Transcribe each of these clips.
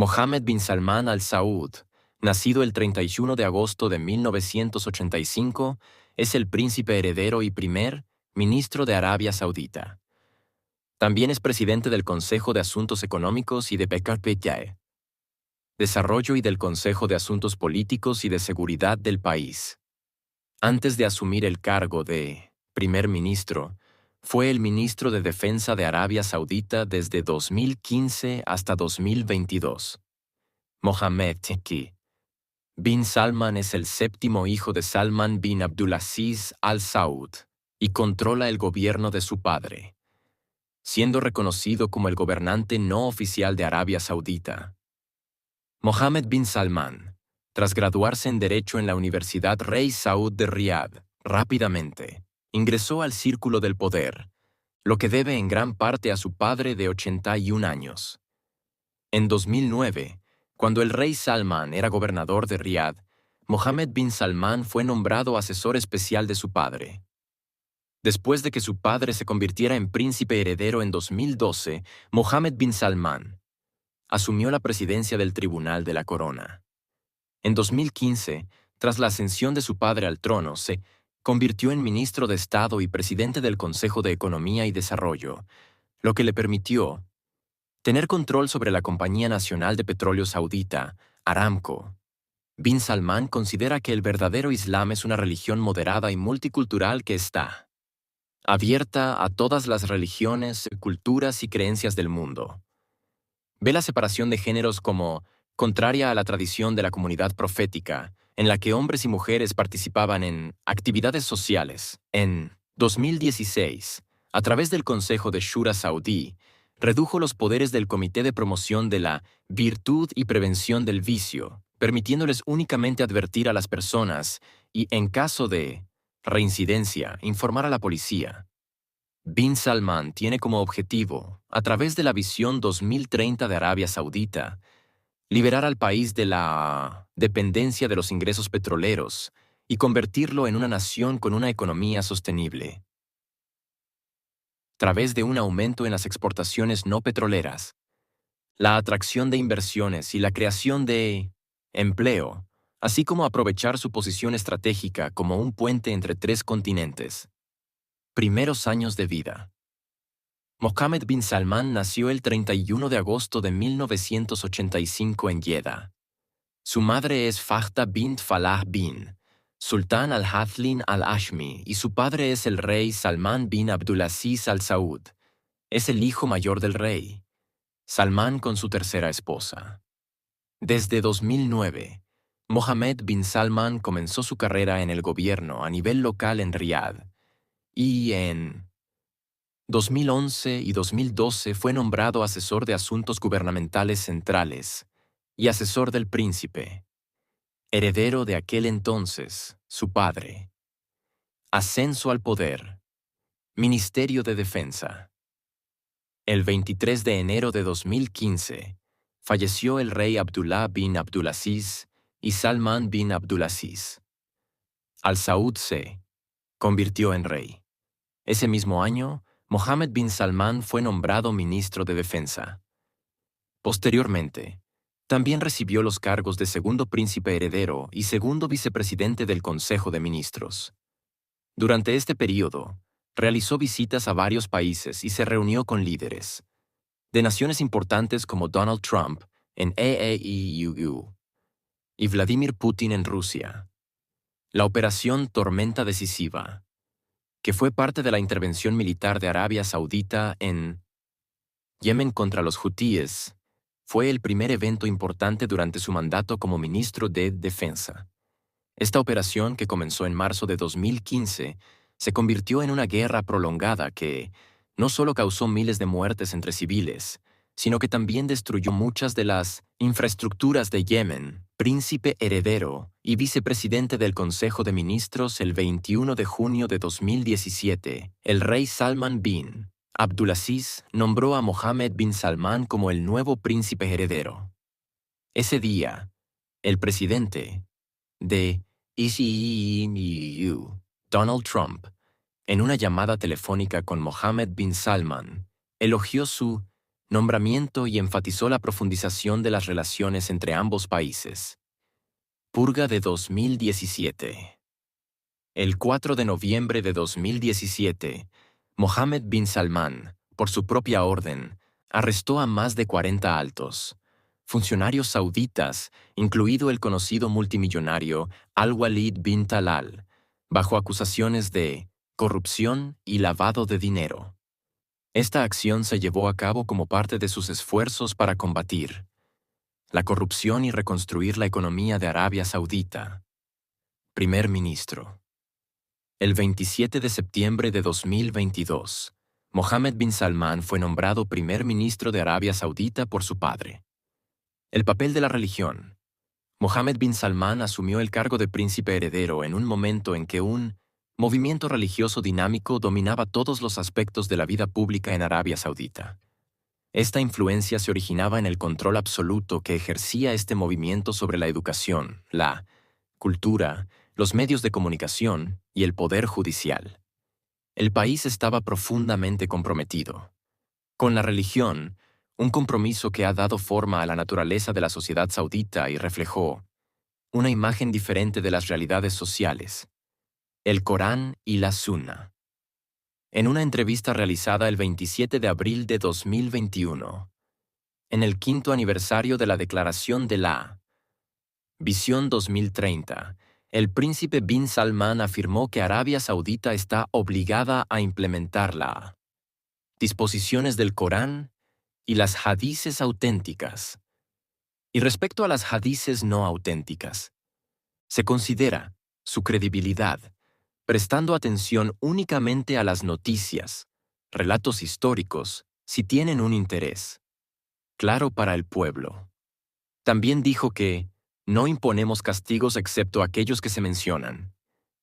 Mohammed bin Salman Al Saud, nacido el 31 de agosto de 1985, es el príncipe heredero y primer ministro de Arabia Saudita. También es presidente del Consejo de Asuntos Económicos y de PKP Desarrollo y del Consejo de Asuntos Políticos y de Seguridad del país. Antes de asumir el cargo de primer ministro, fue el ministro de Defensa de Arabia Saudita desde 2015 hasta 2022. Mohammed bin Salman es el séptimo hijo de Salman bin Abdulaziz Al Saud y controla el gobierno de su padre, siendo reconocido como el gobernante no oficial de Arabia Saudita. Mohammed bin Salman, tras graduarse en Derecho en la Universidad Rey Saud de Riad, rápidamente ingresó al círculo del poder, lo que debe en gran parte a su padre de 81 años. En 2009, cuando el rey Salman era gobernador de Riad, Mohammed bin Salman fue nombrado asesor especial de su padre. Después de que su padre se convirtiera en príncipe heredero en 2012, Mohammed bin Salman asumió la presidencia del Tribunal de la Corona. En 2015, tras la ascensión de su padre al trono, se convirtió en ministro de Estado y presidente del Consejo de Economía y Desarrollo, lo que le permitió tener control sobre la Compañía Nacional de Petróleo Saudita, Aramco. Bin Salman considera que el verdadero Islam es una religión moderada y multicultural que está abierta a todas las religiones, culturas y creencias del mundo. Ve la separación de géneros como contraria a la tradición de la comunidad profética, en la que hombres y mujeres participaban en actividades sociales. En 2016, a través del Consejo de Shura Saudí, redujo los poderes del Comité de Promoción de la Virtud y Prevención del Vicio, permitiéndoles únicamente advertir a las personas y, en caso de reincidencia, informar a la policía. Bin Salman tiene como objetivo, a través de la Visión 2030 de Arabia Saudita, liberar al país de la dependencia de los ingresos petroleros y convertirlo en una nación con una economía sostenible. A través de un aumento en las exportaciones no petroleras, la atracción de inversiones y la creación de empleo, así como aprovechar su posición estratégica como un puente entre tres continentes. Primeros años de vida. Mohammed bin Salman nació el 31 de agosto de 1985 en Jeddah. Su madre es Fahda bint Falah bin Sultan al-Hathlin al-Hashmi y su padre es el rey Salman bin Abdulaziz Al Saud. Es el hijo mayor del rey Salman con su tercera esposa. Desde 2009, Mohammed bin Salman comenzó su carrera en el gobierno a nivel local en Riad y en 2011 y 2012 fue nombrado asesor de asuntos gubernamentales centrales y asesor del príncipe, heredero de aquel entonces, su padre. Ascenso al poder. Ministerio de Defensa. El 23 de enero de 2015, falleció el rey Abdullah bin Abdulaziz y Salman bin Abdulaziz. Al Saud se convirtió en rey. Ese mismo año, Mohammed bin Salman fue nombrado ministro de Defensa. Posteriormente, también recibió los cargos de segundo príncipe heredero y segundo vicepresidente del Consejo de Ministros. Durante este periodo, realizó visitas a varios países y se reunió con líderes de naciones importantes como Donald Trump en AAEU y Vladimir Putin en Rusia. La Operación Tormenta Decisiva, que fue parte de la intervención militar de Arabia Saudita en Yemen contra los hutíes, fue el primer evento importante durante su mandato como ministro de Defensa. Esta operación, que comenzó en marzo de 2015, se convirtió en una guerra prolongada que no solo causó miles de muertes entre civiles, sino que también destruyó muchas de las infraestructuras de Yemen. Príncipe heredero y vicepresidente del Consejo de Ministros el 21 de junio de 2017, el rey Salman bin Abdulaziz nombró a Mohammed bin Salman como el nuevo príncipe heredero. Ese día, el presidente de AAEU, Donald Trump, en una llamada telefónica con Mohammed bin Salman, elogió su nombramiento y enfatizó la profundización de las relaciones entre ambos países. Purga de 2017. El 4 de noviembre de 2017, Mohammed bin Salman, por su propia orden, arrestó a más de 40 altos funcionarios sauditas, incluido el conocido multimillonario Al-Walid bin Talal, bajo acusaciones de corrupción y lavado de dinero. Esta acción se llevó a cabo como parte de sus esfuerzos para combatir la corrupción y reconstruir la economía de Arabia Saudita. Primer ministro. El 27 de septiembre de 2022, Mohammed bin Salman fue nombrado primer ministro de Arabia Saudita por su padre. El papel de la religión. Mohammed bin Salman asumió el cargo de príncipe heredero en un momento en que un movimiento religioso dinámico dominaba todos los aspectos de la vida pública en Arabia Saudita. Esta influencia se originaba en el control absoluto que ejercía este movimiento sobre la educación, la cultura, los medios de comunicación y el poder judicial. El país estaba profundamente comprometido con la religión, un compromiso que ha dado forma a la naturaleza de la sociedad saudita y reflejó una imagen diferente de las realidades sociales, el Corán y la Sunna. En una entrevista realizada el 27 de abril de 2021, en el 5º aniversario de la Declaración de la Visión 2030, el príncipe bin Salman afirmó que Arabia Saudita está obligada a implementar las disposiciones del Corán y las hadices auténticas. Y respecto a las hadices no auténticas, se considera su credibilidad, prestando atención únicamente a las noticias, relatos históricos, si tienen un interés claro para el pueblo. También dijo que no imponemos castigos excepto aquellos que se mencionan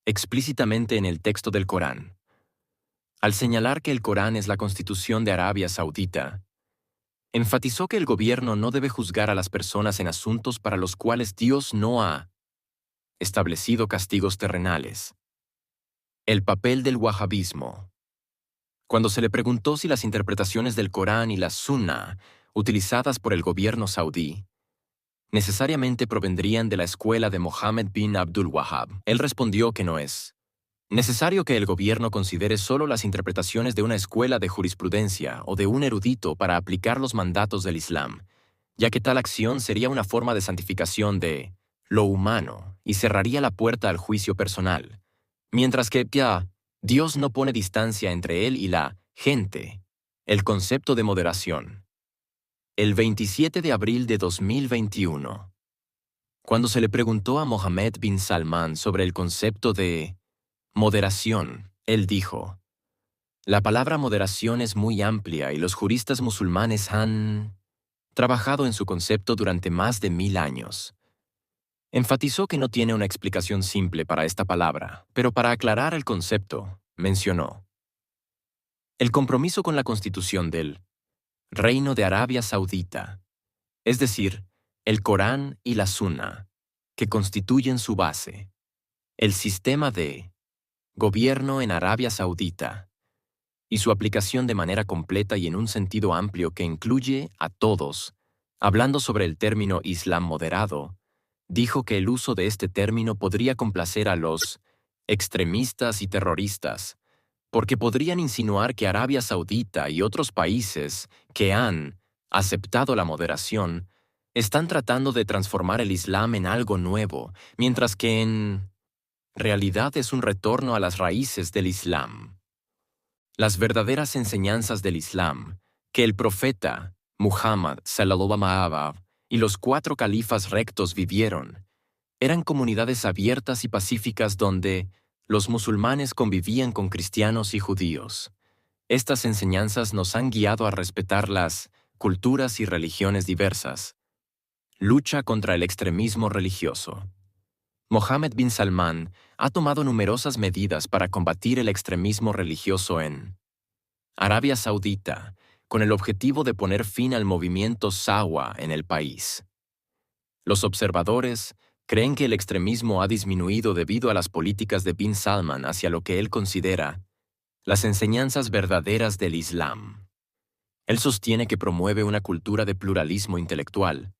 explícitamente en el texto del Corán. Al señalar que el Corán es la Constitución de Arabia Saudita, enfatizó que el gobierno no debe juzgar a las personas en asuntos para los cuales Dios no ha establecido castigos terrenales. El papel del wahabismo. Cuando se le preguntó si las interpretaciones del Corán y la Sunna, utilizadas por el gobierno saudí, necesariamente provendrían de la escuela de Mohammed bin Abdul Wahhab, él respondió que no es necesario que el gobierno considere solo las interpretaciones de una escuela de jurisprudencia o de un erudito para aplicar los mandatos del Islam, ya que tal acción sería una forma de santificación de lo humano y cerraría la puerta al juicio personal, mientras que Dios no pone distancia entre él y la gente. El concepto de moderación. El 27 de abril de 2021, cuando se le preguntó a Mohammed bin Salman sobre el concepto de moderación, él dijo: la palabra moderación es muy amplia y los juristas musulmanes han trabajado en su concepto durante más de 1000 años. Enfatizó que no tiene una explicación simple para esta palabra, pero para aclarar el concepto, mencionó el compromiso con la constitución del Reino de Arabia Saudita, es decir, el Corán y la Sunna, que constituyen su base, el sistema de gobierno en Arabia Saudita, y su aplicación de manera completa y en un sentido amplio que incluye a todos. Hablando sobre el término Islam moderado, dijo que el uso de este término podría complacer a los extremistas y terroristas, porque podrían insinuar que Arabia Saudita y otros países que han aceptado la moderación están tratando de transformar el Islam en algo nuevo, mientras que en realidad es un retorno a las raíces del Islam. Las verdaderas enseñanzas del Islam, que el profeta Muhammad sallallahu alaihi wasallam y los 4 califas rectos vivieron, eran comunidades abiertas y pacíficas donde los musulmanes convivían con cristianos y judíos. Estas enseñanzas nos han guiado a respetar las culturas y religiones diversas. Lucha contra el extremismo religioso. Mohammed bin Salman ha tomado numerosas medidas para combatir el extremismo religioso en Arabia Saudita, con el objetivo de poner fin al movimiento Sawa en el país. Los observadores creen que el extremismo ha disminuido debido a las políticas de bin Salman hacia lo que él considera las enseñanzas verdaderas del Islam. Él sostiene que promueve una cultura de pluralismo intelectual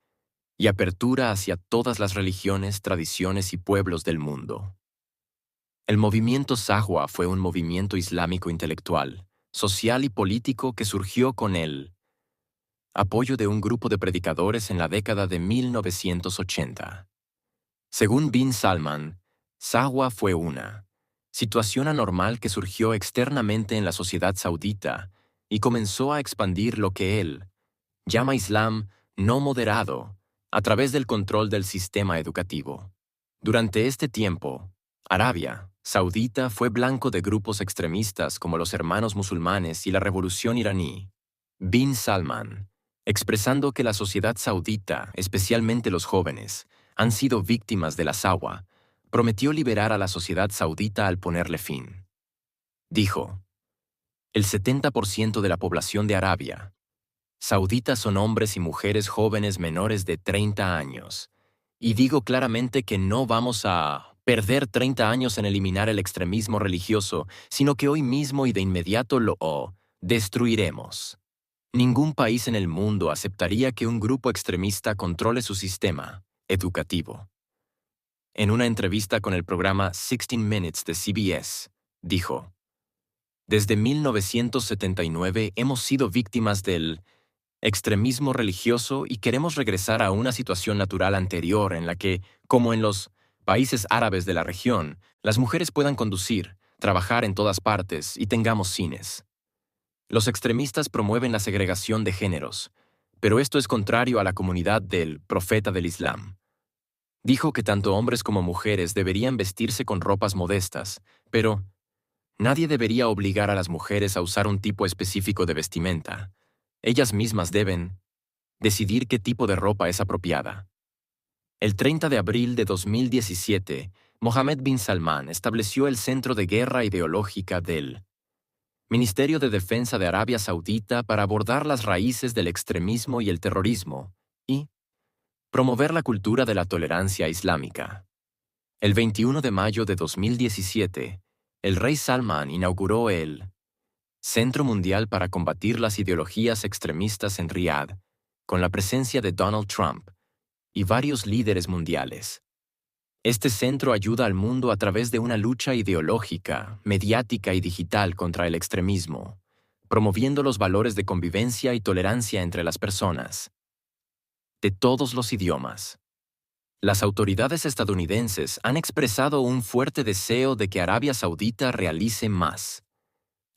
y apertura hacia todas las religiones, tradiciones y pueblos del mundo. El movimiento Sahwa fue un movimiento islámico intelectual, social y político que surgió con el apoyo de un grupo de predicadores en la década de 1980. Según Bin Salman, Sahwa fue una situación anormal que surgió externamente en la sociedad saudita y comenzó a expandir lo que él llama Islam no moderado a través del control del sistema educativo. Durante este tiempo, Arabia Saudita fue blanco de grupos extremistas como los Hermanos Musulmanes y la Revolución iraní. Bin Salman, expresando que la sociedad saudita, especialmente los jóvenes, han sido víctimas de la Sahwa, prometió liberar a la sociedad saudita al ponerle fin. Dijo, el 70% de la población de Arabia Saudita son hombres y mujeres jóvenes menores de 30 años. Y digo claramente que no vamos a perder 30 años en eliminar el extremismo religioso, sino que hoy mismo y de inmediato lo destruiremos. Ningún país en el mundo aceptaría que un grupo extremista controle su sistema educativo. En una entrevista con el programa 16 Minutes de CBS, dijo, desde 1979 hemos sido víctimas del extremismo religioso y queremos regresar a una situación natural anterior en la que, como en los países árabes de la región, las mujeres puedan conducir, trabajar en todas partes y tengamos cines. Los extremistas promueven la segregación de géneros, pero esto es contrario a la comunidad del profeta del Islam. Dijo que tanto hombres como mujeres deberían vestirse con ropas modestas, pero nadie debería obligar a las mujeres a usar un tipo específico de vestimenta. Ellas mismas deben decidir qué tipo de ropa es apropiada. El 30 de abril de 2017, Mohammed bin Salman estableció el Centro de Guerra Ideológica del Ministerio de Defensa de Arabia Saudita para abordar las raíces del extremismo y el terrorismo y promover la cultura de la tolerancia islámica. El 21 de mayo de 2017, el rey Salman inauguró el Centro Mundial para Combatir las Ideologías Extremistas en Riad, con la presencia de Donald Trump y varios líderes mundiales. Este centro ayuda al mundo a través de una lucha ideológica, mediática y digital contra el extremismo, promoviendo los valores de convivencia y tolerancia entre las personas, de todos los idiomas. Las autoridades estadounidenses han expresado un fuerte deseo de que Arabia Saudita realice más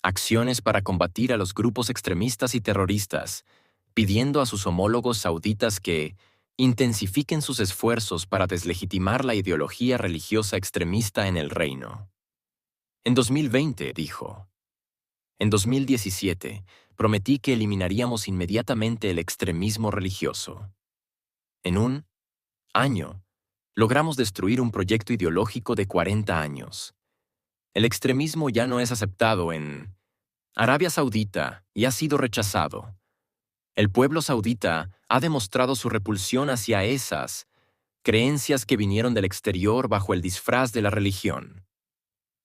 acciones para combatir a los grupos extremistas y terroristas, pidiendo a sus homólogos sauditas que intensifiquen sus esfuerzos para deslegitimar la ideología religiosa extremista en el reino. En 2020, dijo, en 2017, prometí que eliminaríamos inmediatamente el extremismo religioso. En un año, logramos destruir un proyecto ideológico de 40 años. El extremismo ya no es aceptado en Arabia Saudita y ha sido rechazado. El pueblo saudita ha demostrado su repulsión hacia esas creencias que vinieron del exterior bajo el disfraz de la religión.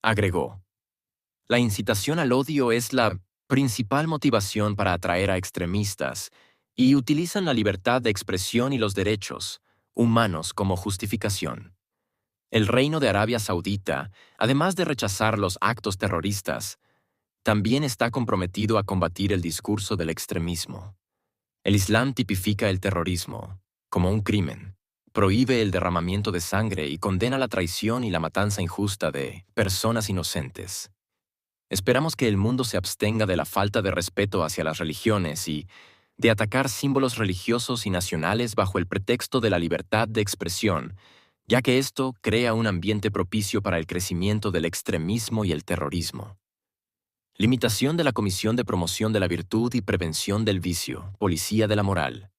Agregó, la incitación al odio es la principal motivación para atraer a extremistas y utilizan la libertad de expresión y los derechos humanos como justificación. El Reino de Arabia Saudita, además de rechazar los actos terroristas, también está comprometido a combatir el discurso del extremismo. El Islam tipifica el terrorismo como un crimen, prohíbe el derramamiento de sangre y condena la traición y la matanza injusta de personas inocentes. Esperamos que el mundo se abstenga de la falta de respeto hacia las religiones y de atacar símbolos religiosos y nacionales bajo el pretexto de la libertad de expresión, ya que esto crea un ambiente propicio para el crecimiento del extremismo y el terrorismo. Limitación de la Comisión de Promoción de la Virtud y Prevención del Vicio, Policía de la Moral.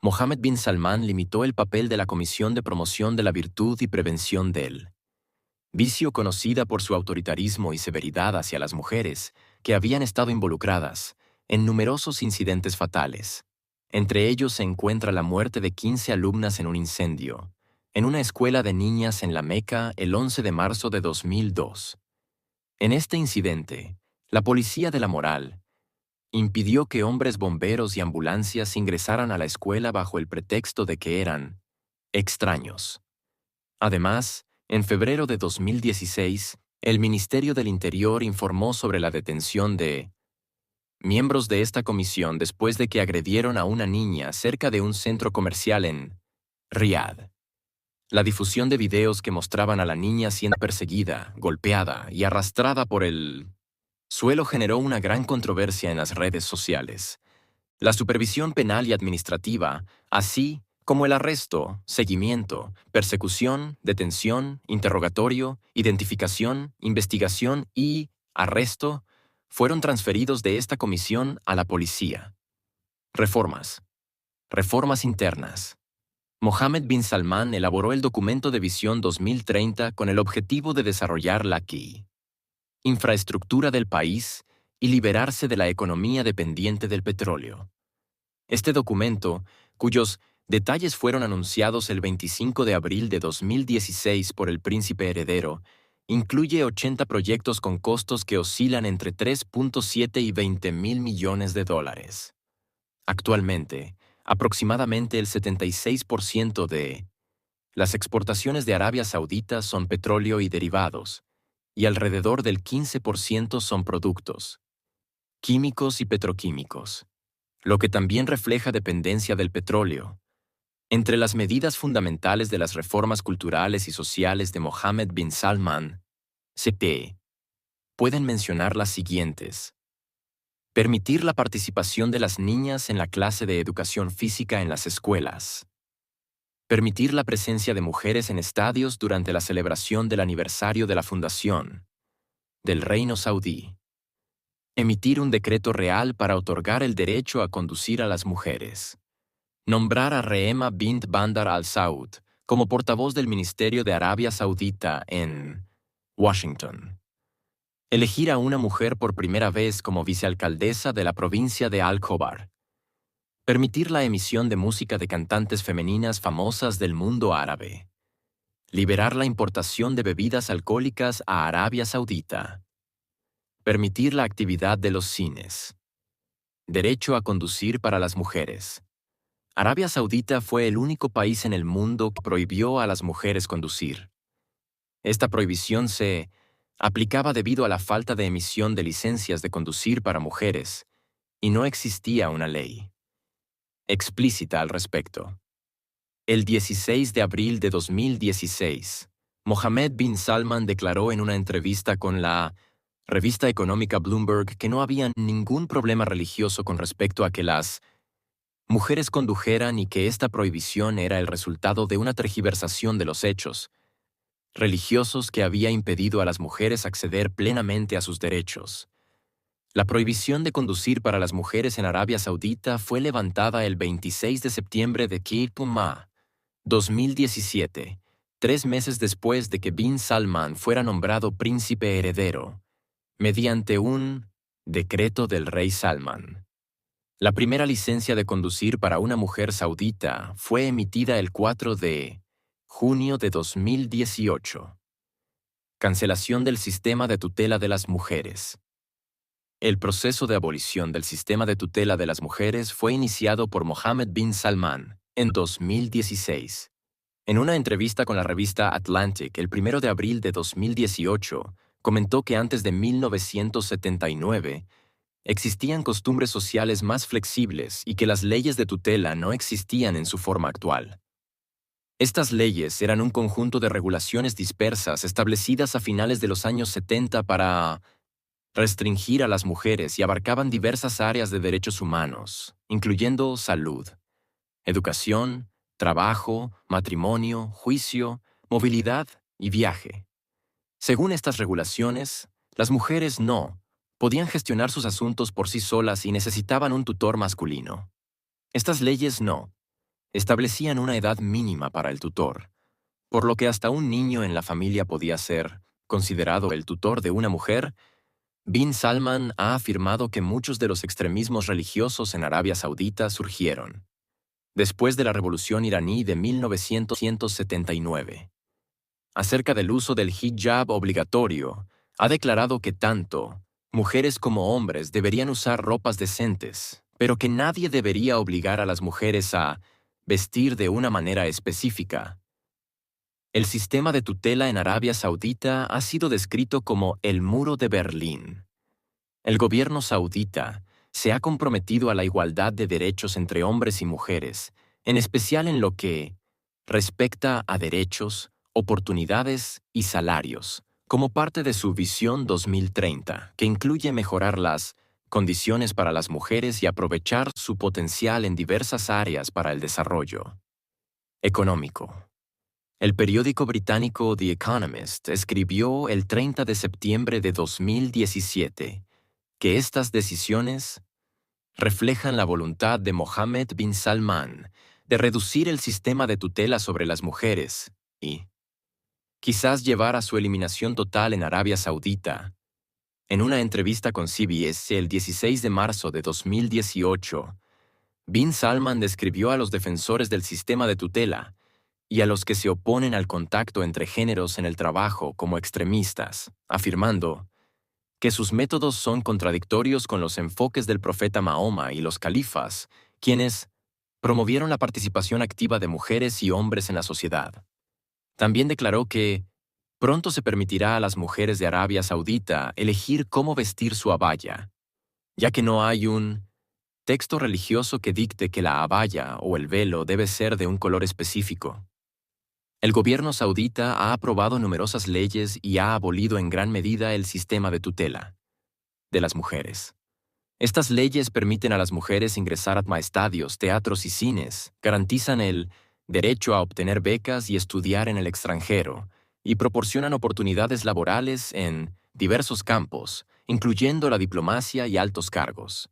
Mohammed bin Salman limitó el papel de la Comisión de Promoción de la Virtud y Prevención del Vicio, conocida por su autoritarismo y severidad hacia las mujeres, que habían estado involucradas en numerosos incidentes fatales. Entre ellos se encuentra la muerte de 15 alumnas en un incendio, en una escuela de niñas en La Meca el 11 de marzo de 2002. En este incidente, la Policía de la Moral impidió que hombres bomberos y ambulancias ingresaran a la escuela bajo el pretexto de que eran extraños. Además, en febrero de 2016, el Ministerio del Interior informó sobre la detención de miembros de esta comisión después de que agredieron a una niña cerca de un centro comercial en Riad. La difusión de videos que mostraban a la niña siendo perseguida, golpeada y arrastrada por el suelo generó una gran controversia en las redes sociales. La supervisión penal y administrativa, así como el arresto, seguimiento, persecución, detención, interrogatorio, identificación, investigación y arresto, fueron transferidos de esta comisión a la policía. Reformas. Reformas internas. Mohammed bin Salman elaboró el documento de Visión 2030 con el objetivo de desarrollar la infraestructura del país y liberarse de la economía dependiente del petróleo. Este documento, cuyos detalles fueron anunciados el 25 de abril de 2016 por el príncipe heredero, incluye 80 proyectos con costos que oscilan entre 3.7 y 20 mil millones de dólares. Actualmente, aproximadamente el 76% de las exportaciones de Arabia Saudita son petróleo y derivados, y alrededor del 15% son productos químicos y petroquímicos, lo que también refleja dependencia del petróleo. Entre las medidas fundamentales de las reformas culturales y sociales de Mohammed bin Salman, se pueden mencionar las siguientes. Permitir la participación de las niñas en la clase de educación física en las escuelas. Permitir la presencia de mujeres en estadios durante la celebración del aniversario de la fundación del Reino Saudí. Emitir un decreto real para otorgar el derecho a conducir a las mujeres. Nombrar a Rehema bint Bandar al-Saud como portavoz del Ministerio de Arabia Saudita en Washington. Elegir a una mujer por primera vez como vicealcaldesa de la provincia de Al-Khobar. Permitir la emisión de música de cantantes femeninas famosas del mundo árabe. Liberar la importación de bebidas alcohólicas a Arabia Saudita. Permitir la actividad de los cines. Derecho a conducir para las mujeres. Arabia Saudita fue el único país en el mundo que prohibió a las mujeres conducir. Esta prohibición se aplicaba debido a la falta de emisión de licencias de conducir para mujeres, y no existía una ley explícita al respecto. El 16 de abril de 2016, Mohammed bin Salman declaró en una entrevista con la revista económica Bloomberg que no había ningún problema religioso con respecto a que las mujeres condujeran y que esta prohibición era el resultado de una tergiversación de los hechos religiosos que había impedido a las mujeres acceder plenamente a sus derechos. La prohibición de conducir para las mujeres en Arabia Saudita fue levantada el 26 de septiembre de 2017, 3 meses después de que bin Salman fuera nombrado príncipe heredero, mediante un decreto del rey Salman. La primera licencia de conducir para una mujer saudita fue emitida el 4 de junio de 2018. Cancelación del sistema de tutela de las mujeres. El proceso de abolición del sistema de tutela de las mujeres fue iniciado por Mohammed bin Salman en 2016. En una entrevista con la revista Atlantic el 1 de abril de 2018, comentó que antes de 1979 existían costumbres sociales más flexibles y que las leyes de tutela no existían en su forma actual. Estas leyes eran un conjunto de regulaciones dispersas establecidas a finales de los años 70 para restringir a las mujeres y abarcaban diversas áreas de derechos humanos, incluyendo salud, educación, trabajo, matrimonio, juicio, movilidad y viaje. Según estas regulaciones, las mujeres no podían gestionar sus asuntos por sí solas y necesitaban un tutor masculino. Estas leyes no establecían una edad mínima para el tutor, por lo que hasta un niño en la familia podía ser considerado el tutor de una mujer. Bin Salman ha afirmado que muchos de los extremismos religiosos en Arabia Saudita surgieron después de la Revolución iraní de 1979. Acerca del uso del hijab obligatorio, ha declarado que tanto Mujeres como hombres deberían usar ropas decentes, pero que nadie debería obligar a las mujeres a vestir de una manera específica. El sistema de tutela en Arabia Saudita ha sido descrito como el muro de Berlín. El gobierno saudita se ha comprometido a la igualdad de derechos entre hombres y mujeres, en especial en lo que respecta a derechos, oportunidades y salarios, como parte de su Visión 2030, que incluye mejorar las condiciones para las mujeres y aprovechar su potencial en diversas áreas para el desarrollo económico. El periódico británico The Economist escribió el 30 de septiembre de 2017 que estas decisiones reflejan la voluntad de Mohammed bin Salman de reducir el sistema de tutela sobre las mujeres y, quizás, llevar a su eliminación total en Arabia Saudita. En una entrevista con CBS el 16 de marzo de 2018, bin Salman describió a los defensores del sistema de tutela y a los que se oponen al contacto entre géneros en el trabajo como extremistas, afirmando que sus métodos son contradictorios con los enfoques del profeta Mahoma y los califas, quienes promovieron la participación activa de mujeres y hombres en la sociedad. También declaró que pronto se permitirá a las mujeres de Arabia Saudita elegir cómo vestir su abaya, ya que no hay un texto religioso que dicte que la abaya o el velo debe ser de un color específico. El gobierno saudita ha aprobado numerosas leyes y ha abolido en gran medida el sistema de tutela de las mujeres. Estas leyes permiten a las mujeres ingresar a estadios, teatros y cines, garantizan el derecho a obtener becas y estudiar en el extranjero, y proporcionan oportunidades laborales en diversos campos, incluyendo la diplomacia y altos cargos.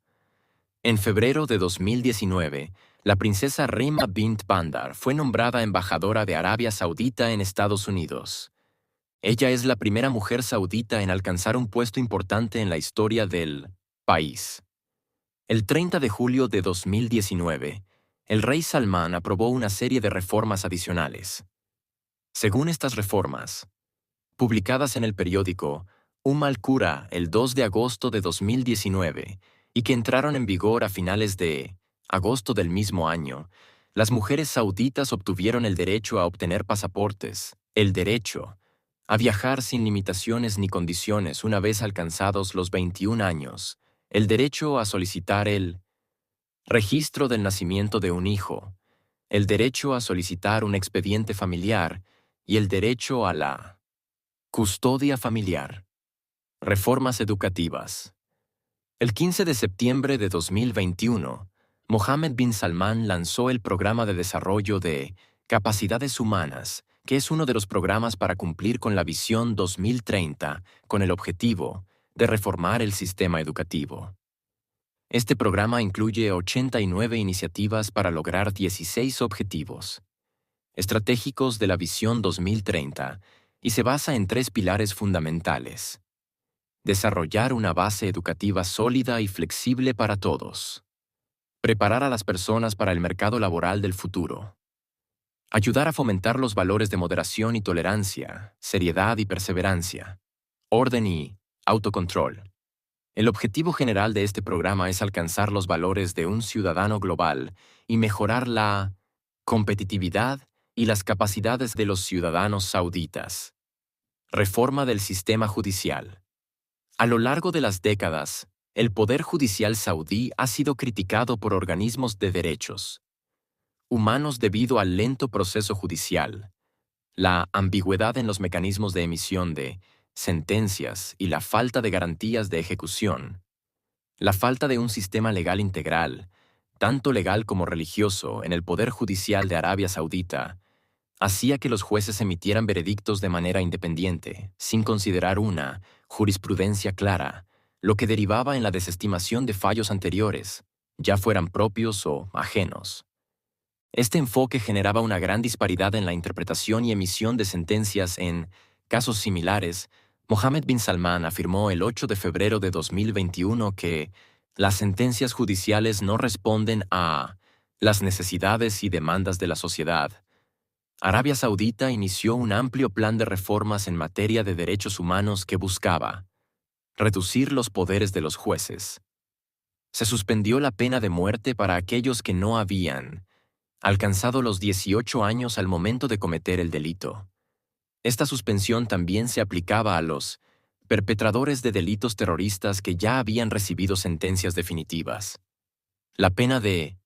En febrero de 2019, la princesa Rima bint Bandar fue nombrada embajadora de Arabia Saudita en Estados Unidos. Ella es la primera mujer saudita en alcanzar un puesto importante en la historia del país. El 30 de julio de 2019, el rey Salmán aprobó una serie de reformas adicionales. Según estas reformas, publicadas en el periódico Al-Qura el 2 de agosto de 2019 y que entraron en vigor a finales de agosto del mismo año, las mujeres sauditas obtuvieron el derecho a obtener pasaportes, el derecho a viajar sin limitaciones ni condiciones una vez alcanzados los 21 años, el derecho a solicitar el registro del nacimiento de un hijo, el derecho a solicitar un expediente familiar y el derecho a la custodia familiar. Reformas educativas. El 15 de septiembre de 2021, Mohammed bin Salman lanzó el Programa de Desarrollo de Capacidades Humanas, que es uno de los programas para cumplir con la Visión 2030, con el objetivo de reformar el sistema educativo. Este programa incluye 89 iniciativas para lograr 16 objetivos estratégicos de la Visión 2030 y se basa en 3 pilares fundamentales. Desarrollar una base educativa sólida y flexible para todos. Preparar a las personas para el mercado laboral del futuro. Ayudar a fomentar los valores de moderación y tolerancia, seriedad y perseverancia, orden y autocontrol. El objetivo general de este programa es alcanzar los valores de un ciudadano global y mejorar la competitividad y las capacidades de los ciudadanos sauditas. Reforma del sistema judicial. A lo largo de las décadas, el Poder Judicial saudí ha sido criticado por organismos de derechos humanos debido al lento proceso judicial, la ambigüedad en los mecanismos de emisión de sentencias y la falta de garantías de ejecución. La falta de un sistema legal integral, tanto legal como religioso, en el Poder Judicial de Arabia Saudita, hacía que los jueces emitieran veredictos de manera independiente, sin considerar una jurisprudencia clara, lo que derivaba en la desestimación de fallos anteriores, ya fueran propios o ajenos. Este enfoque generaba una gran disparidad en la interpretación y emisión de sentencias en casos similares. Mohammed bin Salman afirmó el 8 de febrero de 2021 que las sentencias judiciales no responden a las necesidades y demandas de la sociedad. Arabia Saudita inició un amplio plan de reformas en materia de derechos humanos que buscaba Reducir los poderes de los jueces. Se suspendió la pena de muerte para aquellos que no habían alcanzado los 18 años al momento de cometer el delito. Esta suspensión también se aplicaba a los perpetradores de delitos terroristas que ya habían recibido sentencias definitivas. La pena de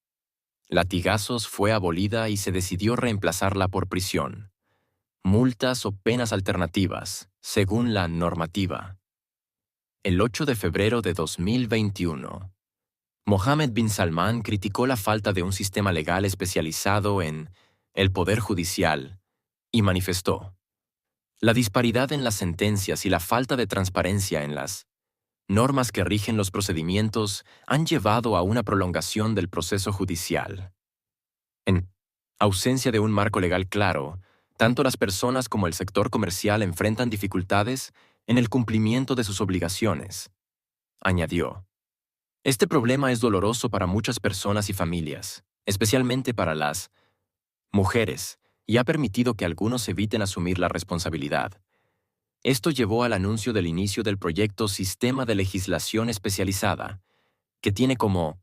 latigazos fue abolida y se decidió reemplazarla por prisión, multas o penas alternativas, según la normativa. El 8 de febrero de 2021, Mohammed bin Salman criticó la falta de un sistema legal especializado en el Poder Judicial y manifestó: la disparidad en las sentencias y la falta de transparencia en las normas que rigen los procedimientos han llevado a una prolongación del proceso judicial. En ausencia de un marco legal claro, tanto las personas como el sector comercial enfrentan dificultades en el cumplimiento de sus obligaciones, añadió. Este problema es doloroso para muchas personas y familias, especialmente para las mujeres, y ha permitido que algunos eviten asumir la responsabilidad. Esto llevó al anuncio del inicio del proyecto Sistema de Legislación Especializada, que tiene como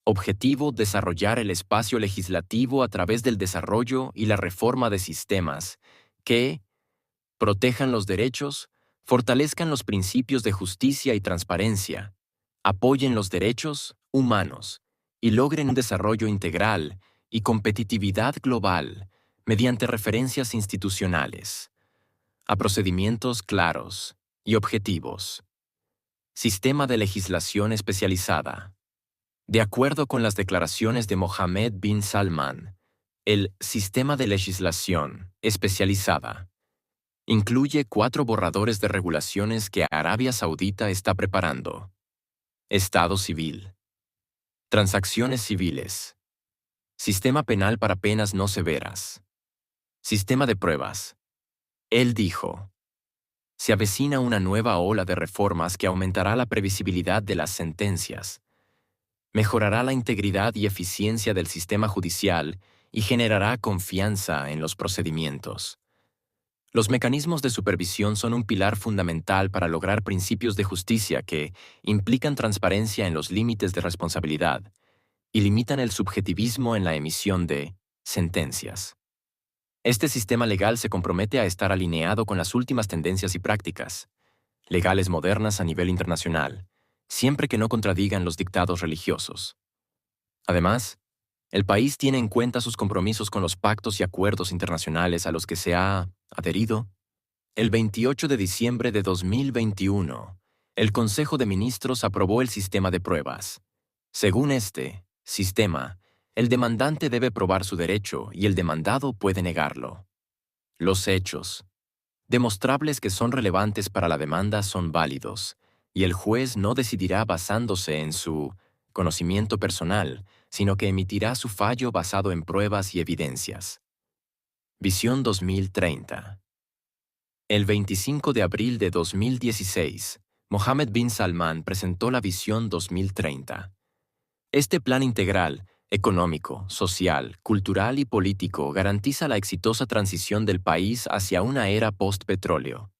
objetivo desarrollar el espacio legislativo a través del desarrollo y la reforma de sistemas que protejan los derechos, fortalezcan los principios de justicia y transparencia, apoyen los derechos humanos y logren un desarrollo integral y competitividad global mediante referencias institucionales a procedimientos claros y objetivos. Sistema de legislación especializada. De acuerdo con las declaraciones de Mohammed bin Salman, el sistema de legislación especializada incluye 4 borradores de regulaciones que Arabia Saudita está preparando. Estado civil. Transacciones civiles. Sistema penal para penas no severas. Sistema de pruebas. Él dijo: se avecina una nueva ola de reformas que aumentará la previsibilidad de las sentencias, mejorará la integridad y eficiencia del sistema judicial y generará confianza en los procedimientos. Los mecanismos de supervisión son un pilar fundamental para lograr principios de justicia que implican transparencia en los límites de responsabilidad y limitan el subjetivismo en la emisión de sentencias. Este sistema legal se compromete a estar alineado con las últimas tendencias y prácticas legales modernas a nivel internacional, siempre que no contradigan los dictados religiosos. Además, el país tiene en cuenta sus compromisos con los pactos y acuerdos internacionales a los que se ha adherido. El 28 de diciembre de 2021, el Consejo de Ministros aprobó el sistema de pruebas. Según este sistema, el demandante debe probar su derecho y el demandado puede negarlo. Los hechos demostrables que son relevantes para la demanda son válidos, y el juez no decidirá basándose en su conocimiento personal, sino que emitirá su fallo basado en pruebas y evidencias. Visión 2030. El 25 de abril de 2016, Mohammed bin Salman presentó la Visión 2030. Este plan integral, económico, social, cultural y político garantiza la exitosa transición del país hacia una era post-petróleo.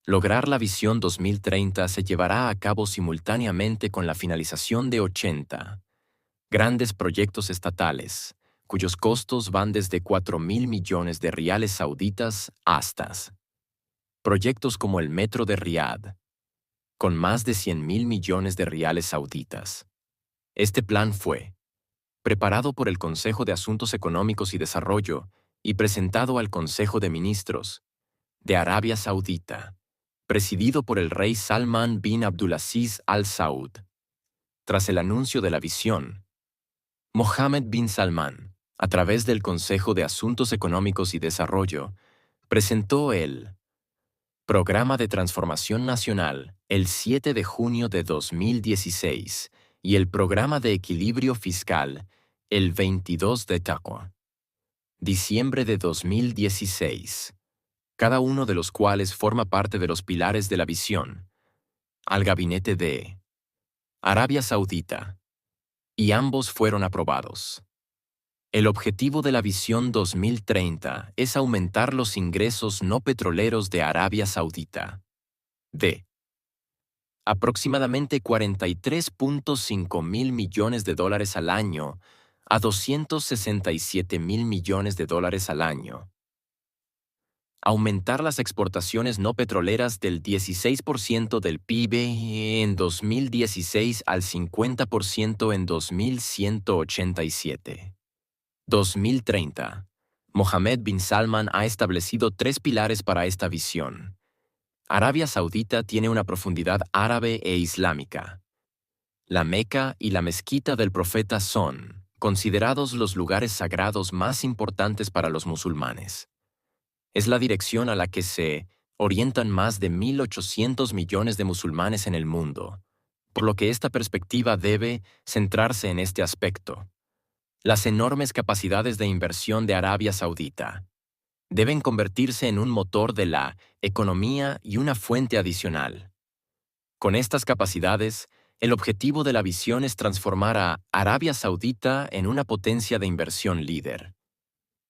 Lograr la Visión 2030 se llevará a cabo simultáneamente con la finalización de 80 grandes proyectos estatales, cuyos costos van desde 4.000 millones de riales sauditas hasta proyectos como el Metro de Riad, con más de 100.000 millones de riales sauditas. Este plan fue preparado por el Consejo de Asuntos Económicos y Desarrollo y presentado al Consejo de Ministros de Arabia Saudita, presidido por el rey Salman bin Abdulaziz Al Saud. Tras el anuncio de la visión, Mohammed bin Salman, a través del Consejo de Asuntos Económicos y Desarrollo, presentó el Programa de Transformación Nacional el 7 de junio de 2016 y el Programa de Equilibrio Fiscal el 22 de diciembre de 2016, cada uno de los cuales forma parte de los pilares de la visión, al gabinete de Arabia Saudita, y ambos fueron aprobados. El objetivo de la Visión 2030 es aumentar los ingresos no petroleros de Arabia Saudita. D. aproximadamente 43.5 mil millones de dólares al año a 267 mil millones de dólares al año. Aumentar las exportaciones no petroleras del 16% del PIB en 2016 al 50% en 2187. 2030. Mohammed bin Salman ha establecido 3 pilares para esta visión. Arabia Saudita tiene una profundidad árabe e islámica. La Meca y la mezquita del profeta son considerados los lugares sagrados más importantes para los musulmanes. Es la dirección a la que se orientan más de 1.800 millones de musulmanes en el mundo, por lo que esta perspectiva debe centrarse en este aspecto. Las enormes capacidades de inversión de Arabia Saudita deben convertirse en un motor de la economía y una fuente adicional. Con estas capacidades, el objetivo de la visión es transformar a Arabia Saudita en una potencia de inversión líder.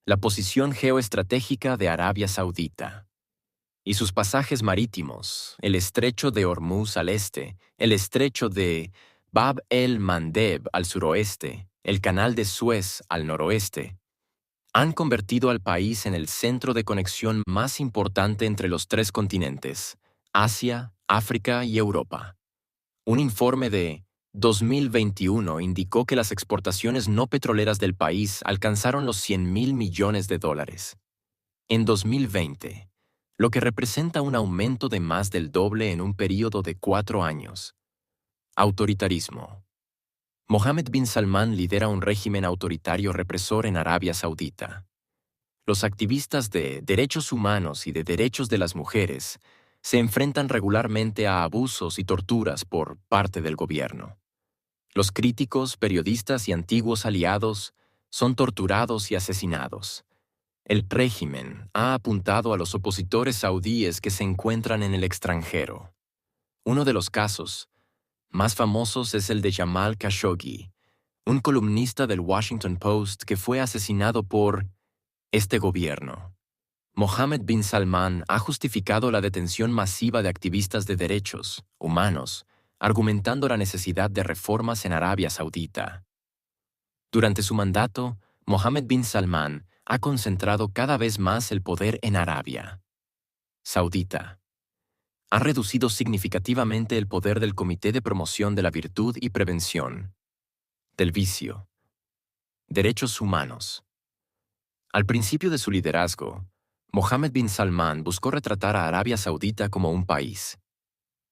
La posición geoestratégica de Arabia Saudita y sus pasajes marítimos, el estrecho de Hormuz al este, el estrecho de Bab el-Mandeb al suroeste, el canal de Suez al noroeste, han convertido al país en el centro de conexión más importante entre los 3 continentes, Asia, África y Europa. Un informe de 2021 indicó que las exportaciones no petroleras del país alcanzaron los 100 mil millones de dólares en 2020, lo que representa un aumento de más del doble en un período de 4 años. Autoritarismo. Mohammed bin Salman lidera un régimen autoritario represor en Arabia Saudita. Los activistas de derechos humanos y de derechos de las mujeres se enfrentan regularmente a abusos y torturas por parte del gobierno. Los críticos, periodistas y antiguos aliados son torturados y asesinados. El régimen ha apuntado a los opositores saudíes que se encuentran en el extranjero. Uno de los casos más famosos es el de Jamal Khashoggi, un columnista del Washington Post que fue asesinado por este gobierno. Mohammed bin Salman ha justificado la detención masiva de activistas de derechos humanos, argumentando la necesidad de reformas en Arabia Saudita. Durante su mandato, Mohammed bin Salman ha concentrado cada vez más el poder en Arabia Saudita. Ha reducido significativamente el poder del Comité de Promoción de la Virtud y Prevención del Vicio. Derechos humanos. Al principio de su liderazgo, Mohammed bin Salman buscó retratar a Arabia Saudita como un país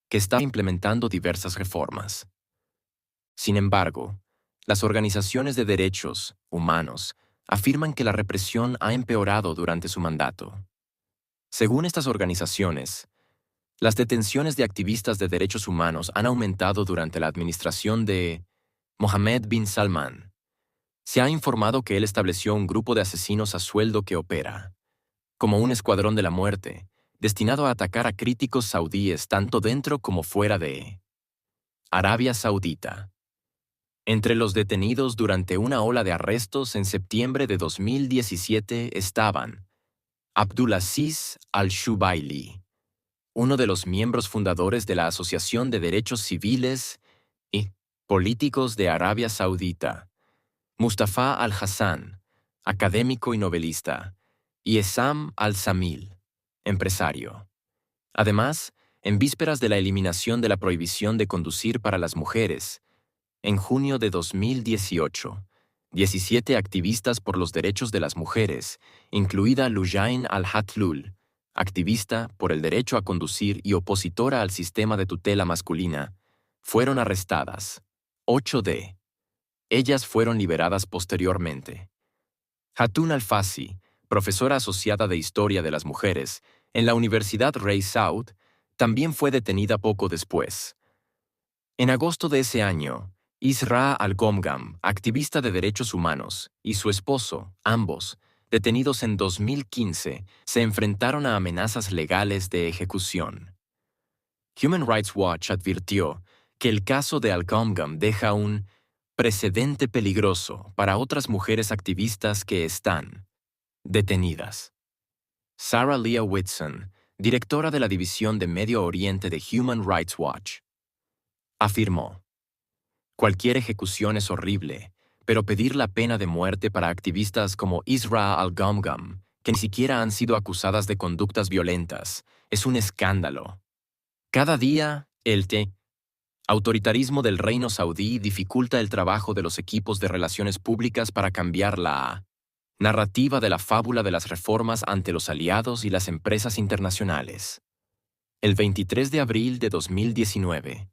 que estaba implementando diversas reformas. Sin embargo, las organizaciones de derechos humanos afirman que la represión ha empeorado durante su mandato. Según estas organizaciones, las detenciones de activistas de derechos humanos han aumentado durante la administración de Mohammed bin Salman. Se ha informado que él estableció un grupo de asesinos a sueldo que opera como un escuadrón de la muerte, destinado a atacar a críticos saudíes tanto dentro como fuera de Arabia Saudita. Entre los detenidos durante una ola de arrestos en septiembre de 2017 estaban Abdulaziz al-Shubaili, uno de los miembros fundadores de la Asociación de Derechos Civiles y Políticos de Arabia Saudita, Mustafa al-Hassan, académico y novelista, y Essam al-Samil, empresario. Además, en vísperas de la eliminación de la prohibición de conducir para las mujeres, en junio de 2018, 17 activistas por los derechos de las mujeres, incluida Lujain al-Hatlul, activista por el derecho a conducir y opositora al sistema de tutela masculina, fueron arrestadas. 8 de ellas fueron liberadas posteriormente. Hatun al-Fassi, profesora asociada de Historia de las Mujeres en la Universidad Rey Saud, también fue detenida poco después. En agosto de ese año, Isra al-Gomgam, activista de derechos humanos, y su esposo, ambos, detenidos en 2015, se enfrentaron a amenazas legales de ejecución. Human Rights Watch advirtió que el caso de al-Gomgam deja un precedente peligroso para otras mujeres activistas que están detenidas. Sarah Leah Whitson, directora de la División de Medio Oriente de Human Rights Watch, afirmó. Cualquier ejecución es horrible, pero pedir la pena de muerte para activistas como Israa al-Ghamgham, que ni siquiera han sido acusadas de conductas violentas, es un escándalo. Cada día, el autoritarismo del reino saudí dificulta el trabajo de los equipos de relaciones públicas para cambiar la narrativa de la fábula de las reformas ante los aliados y las empresas internacionales. El 23 de abril de 2019,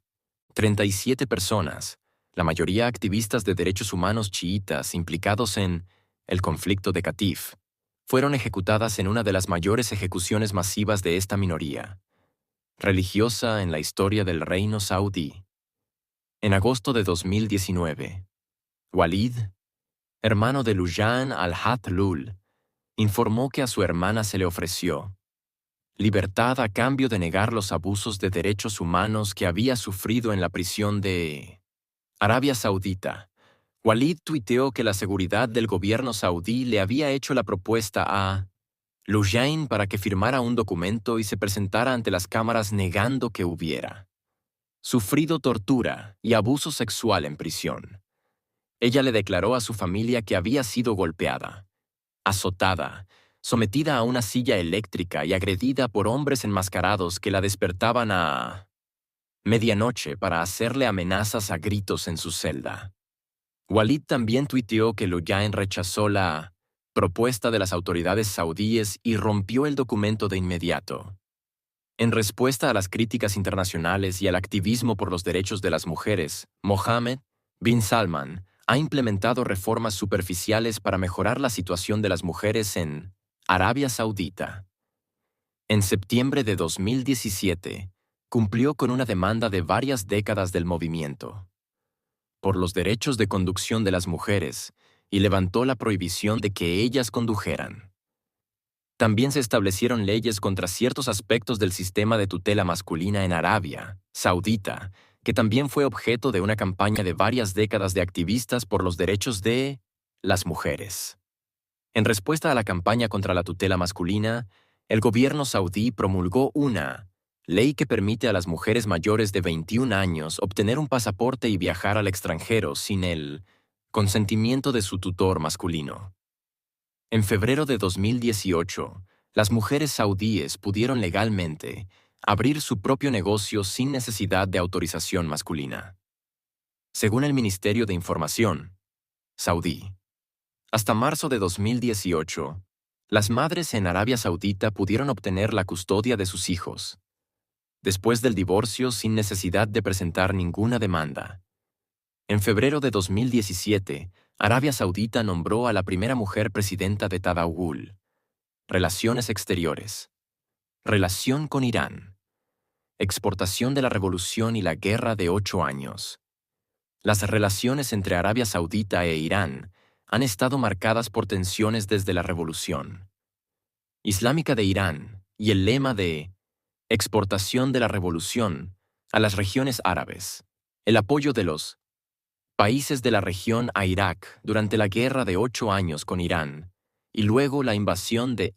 37 personas, la mayoría activistas de derechos humanos chiítas implicados en el conflicto de Qatif, fueron ejecutadas en una de las mayores ejecuciones masivas de esta minoría religiosa en la historia del reino saudí. En agosto de 2019, Walid, hermano de Lujan al-Hatlul, informó que a su hermana se le ofreció libertad a cambio de negar los abusos de derechos humanos que había sufrido en la prisión de Arabia Saudita. Walid tuiteó que la seguridad del gobierno saudí le había hecho la propuesta a Lujain para que firmara un documento y se presentara ante las cámaras negando que hubiera sufrido tortura y abuso sexual en prisión. Ella le declaró a su familia que había sido golpeada, azotada, sometida a una silla eléctrica y agredida por hombres enmascarados que la despertaban a medianoche para hacerle amenazas a gritos en su celda. Walid también tuiteó que Lujain rechazó la propuesta de las autoridades saudíes y rompió el documento de inmediato. En respuesta a las críticas internacionales y al activismo por los derechos de las mujeres, Mohammed bin Salman ha implementado reformas superficiales para mejorar la situación de las mujeres en Arabia Saudita. En septiembre de 2017, cumplió con una demanda de varias décadas del movimiento por los derechos de conducción de las mujeres y levantó la prohibición de que ellas condujeran. También se establecieron leyes contra ciertos aspectos del sistema de tutela masculina en Arabia Saudita, que también fue objeto de una campaña de varias décadas de activistas por los derechos de las mujeres. En respuesta a la campaña contra la tutela masculina, el gobierno saudí promulgó una ley que permite a las mujeres mayores de 21 años obtener un pasaporte y viajar al extranjero sin el consentimiento de su tutor masculino. En febrero de 2018, las mujeres saudíes pudieron legalmente abrir su propio negocio sin necesidad de autorización masculina. Según el Ministerio de Información saudí, hasta marzo de 2018, las madres en Arabia Saudita pudieron obtener la custodia de sus hijos, después del divorcio sin necesidad de presentar ninguna demanda. En febrero de 2017, Arabia Saudita nombró a la primera mujer presidenta de Tadawul. Relaciones exteriores. Relación con Irán. Exportación de la revolución y la guerra de 8 años. Las relaciones entre Arabia Saudita e Irán han estado marcadas por tensiones desde la revolución islámica de Irán y el lema de exportación de la revolución a las regiones árabes. El apoyo de los países de la región a Irak durante la guerra de 8 años con Irán y luego la invasión de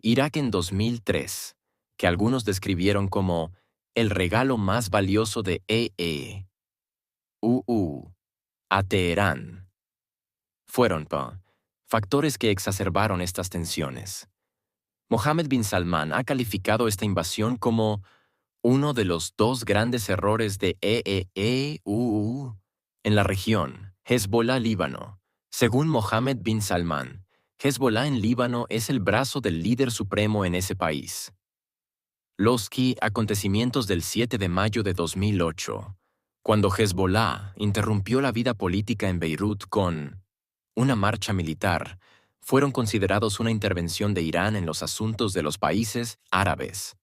Irak en 2003, que algunos describieron como el regalo más valioso de a Teherán. Fueron factores que exacerbaron estas tensiones. Mohammed bin Salman ha calificado esta invasión como uno de los 2 grandes errores de en la región, Hezbollah Líbano. Según Mohammed bin Salman, Hezbollah en Líbano es el brazo del líder supremo en ese país. Los acontecimientos del 7 de mayo de 2008, cuando Hezbollah interrumpió la vida política en Beirut con una marcha militar, fueron considerados una intervención de Irán en los asuntos de los países árabes.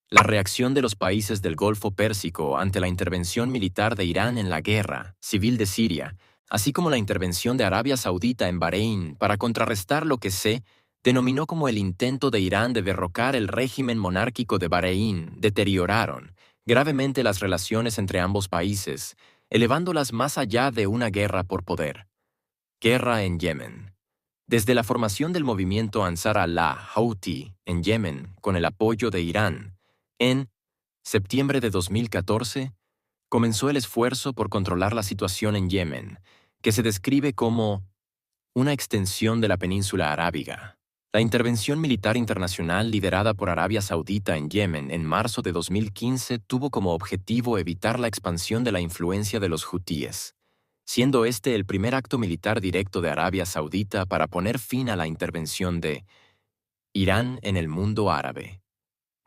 La reacción de los países del Golfo Pérsico ante la intervención militar de Irán en la guerra civil de Siria, así como la intervención de Arabia Saudita en Bahrein para contrarrestar lo que se denominó como el intento de Irán de derrocar el régimen monárquico de Bahrein, deterioraron gravemente las relaciones entre ambos países, elevándolas más allá de una guerra por poder. Guerra en Yemen. Desde la formación del movimiento Ansar Allah Houthi en Yemen, con el apoyo de Irán, en Septiembre de 2014, comenzó el esfuerzo por controlar la situación en Yemen, que se describe como una extensión de la península arábiga. La intervención militar internacional liderada por Arabia Saudita en Yemen en marzo de 2015 tuvo como objetivo evitar la expansión de la influencia de los hutíes, siendo este el primer acto militar directo de Arabia Saudita para poner fin a la intervención de Irán en el mundo árabe.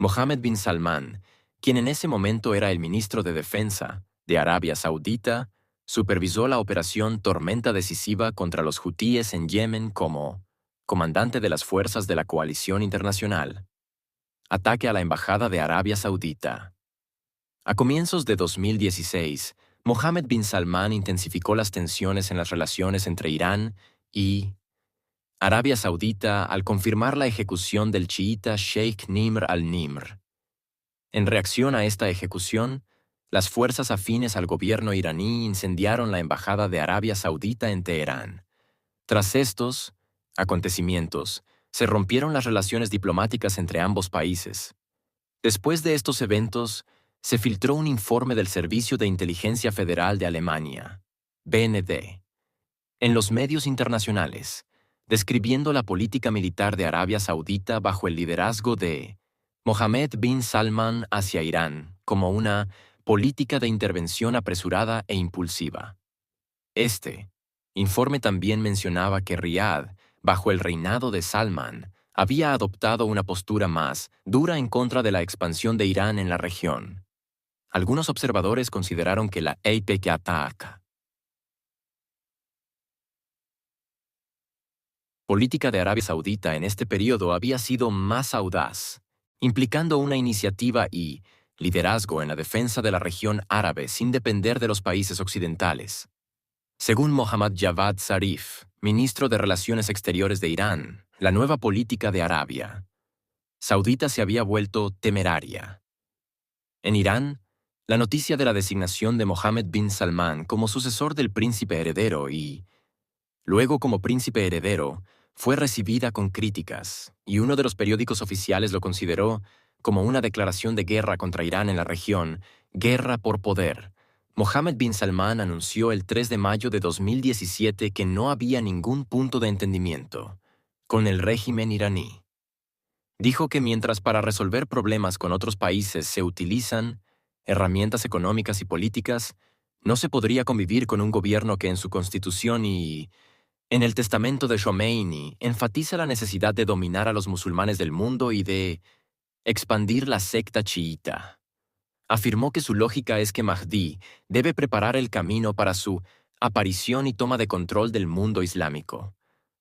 Mohammed bin Salman, quien en ese momento era el ministro de Defensa de Arabia Saudita, supervisó la operación Tormenta Decisiva contra los hutíes en Yemen como comandante de las fuerzas de la coalición internacional. Ataque a la Embajada de Arabia Saudita. A comienzos de 2016, Mohammed bin Salman intensificó las tensiones en las relaciones entre Irán y Arabia Saudita al confirmar la ejecución del chiita Sheikh Nimr al-Nimr. En reacción a esta ejecución, las fuerzas afines al gobierno iraní incendiaron la embajada de Arabia Saudita en Teherán. Tras estos acontecimientos, se rompieron las relaciones diplomáticas entre ambos países. Después de estos eventos, se filtró un informe del Servicio de Inteligencia Federal de Alemania, BND, en los medios internacionales, describiendo la política militar de Arabia Saudita bajo el liderazgo de Mohammed bin Salman hacia Irán como una política de intervención apresurada e impulsiva. Este informe también mencionaba que Riad, bajo el reinado de Salman, había adoptado una postura más dura en contra de la expansión de Irán en la región. Algunos observadores consideraron que la APK política de Arabia Saudita en este periodo había sido más audaz, implicando una iniciativa y liderazgo en la defensa de la región árabe sin depender de los países occidentales. Según Mohammad Javad Zarif, ministro de Relaciones Exteriores de Irán, la nueva política de Arabia Saudita se había vuelto temeraria. En Irán, la noticia de la designación de Mohammed bin Salman como sucesor del príncipe heredero y, luego como príncipe heredero, fue recibida con críticas, y uno de los periódicos oficiales lo consideró como una declaración de guerra contra Irán en la región, guerra por poder. Mohammed bin Salman anunció el 3 de mayo de 2017 que no había ningún punto de entendimiento con el régimen iraní. Dijo que mientras para resolver problemas con otros países se utilizan herramientas económicas y políticas, no se podría convivir con un gobierno que en su constitución y en el testamento de Khomeini enfatiza la necesidad de dominar a los musulmanes del mundo y de expandir la secta chiita. Afirmó que su lógica es que Mahdi debe preparar el camino para su aparición y toma de control del mundo islámico.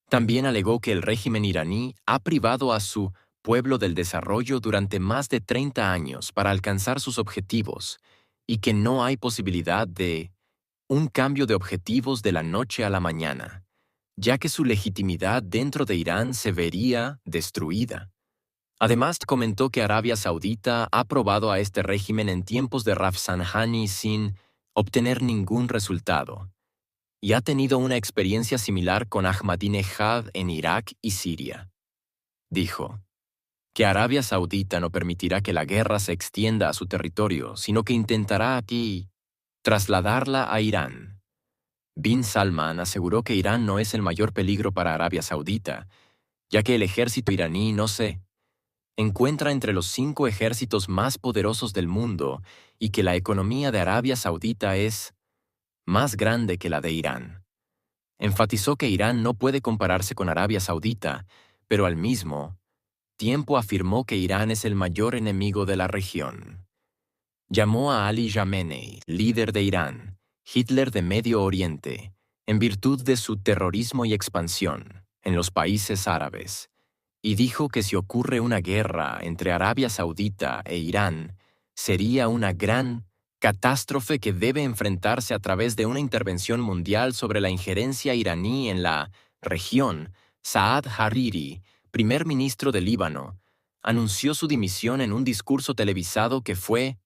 También alegó que el régimen iraní ha privado a su pueblo del desarrollo durante más de 30 años para alcanzar sus objetivos y que no hay posibilidad de un cambio de objetivos de la noche a la mañana, ya que su legitimidad dentro de Irán se vería destruida. Además, comentó que Arabia Saudita ha probado a este régimen en tiempos de Rafsanjani sin obtener ningún resultado, y ha tenido una experiencia similar con Ahmadinejad en Irak y Siria. Dijo que Arabia Saudita no permitirá que la guerra se extienda a su territorio, sino que intentará aquí trasladarla a Irán. Bin Salman aseguró que Irán no es el mayor peligro para Arabia Saudita, ya que el ejército iraní no se encuentra entre los 5 ejércitos más poderosos del mundo y que la economía de Arabia Saudita es más grande que la de Irán. Enfatizó que Irán no puede compararse con Arabia Saudita, pero al mismo tiempo afirmó que Irán es el mayor enemigo de la región. Llamó a Ali Khamenei, líder de Irán, Hitler de Medio Oriente, en virtud de su terrorismo y expansión en los países árabes, y dijo que si ocurre una guerra entre Arabia Saudita e Irán, sería una gran catástrofe que debe enfrentarse a través de una intervención mundial sobre la injerencia iraní en la región. Saad Hariri, primer ministro de Líbano, anunció su dimisión en un discurso televisado que fue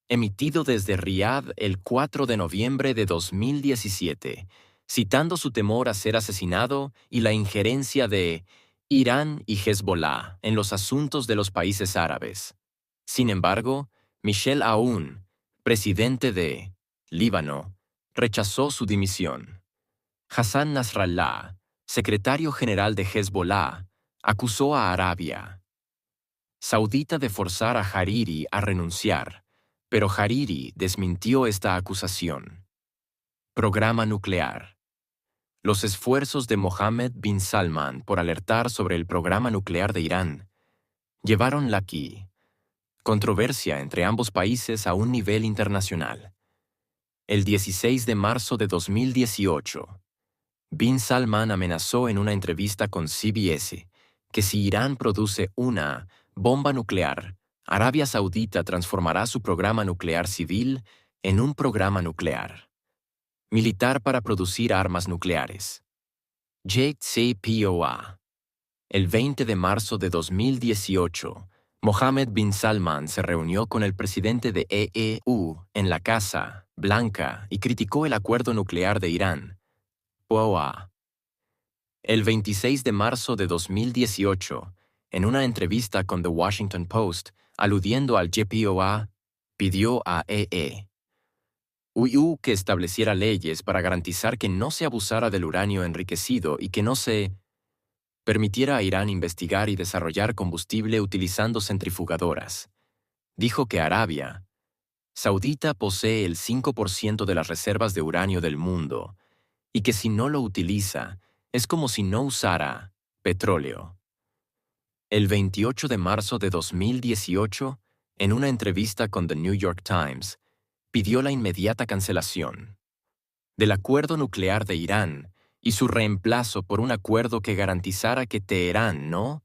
emitido desde Riad el 4 de noviembre de 2017, citando su temor a ser asesinado y la injerencia de Irán y Hezbollah en los asuntos de los países árabes. Sin embargo, Michel Aoun, presidente de Líbano, rechazó su dimisión. Hassan Nasrallah, secretario general de Hezbollah, acusó a Arabia Saudita de forzar a Hariri a renunciar, pero Hariri desmintió esta acusación. Programa nuclear. Los esfuerzos de Mohammed bin Salman por alertar sobre el programa nuclear de Irán llevaron la controversia entre ambos países a un nivel internacional. El 16 de marzo de 2018, bin Salman amenazó en una entrevista con CBS que si Irán produce una bomba nuclear, Arabia Saudita transformará su programa nuclear civil en un programa nuclear militar para producir armas nucleares. JCPOA. El 20 de marzo de 2018, Mohammed bin Salman se reunió con el presidente de EU en la Casa Blanca y criticó el acuerdo nuclear de Irán. POA. El 26 de marzo de 2018, en una entrevista con The Washington Post, aludiendo al JPOA, pidió a EU que estableciera leyes para garantizar que no se abusara del uranio enriquecido y que no se permitiera a Irán investigar y desarrollar combustible utilizando centrifugadoras. Dijo que Arabia Saudita posee el 5% de las reservas de uranio del mundo y que si no lo utiliza, es como si no usara petróleo. El 28 de marzo de 2018, en una entrevista con The New York Times, pidió la inmediata cancelación del acuerdo nuclear de Irán y su reemplazo por un acuerdo que garantizara que Teherán no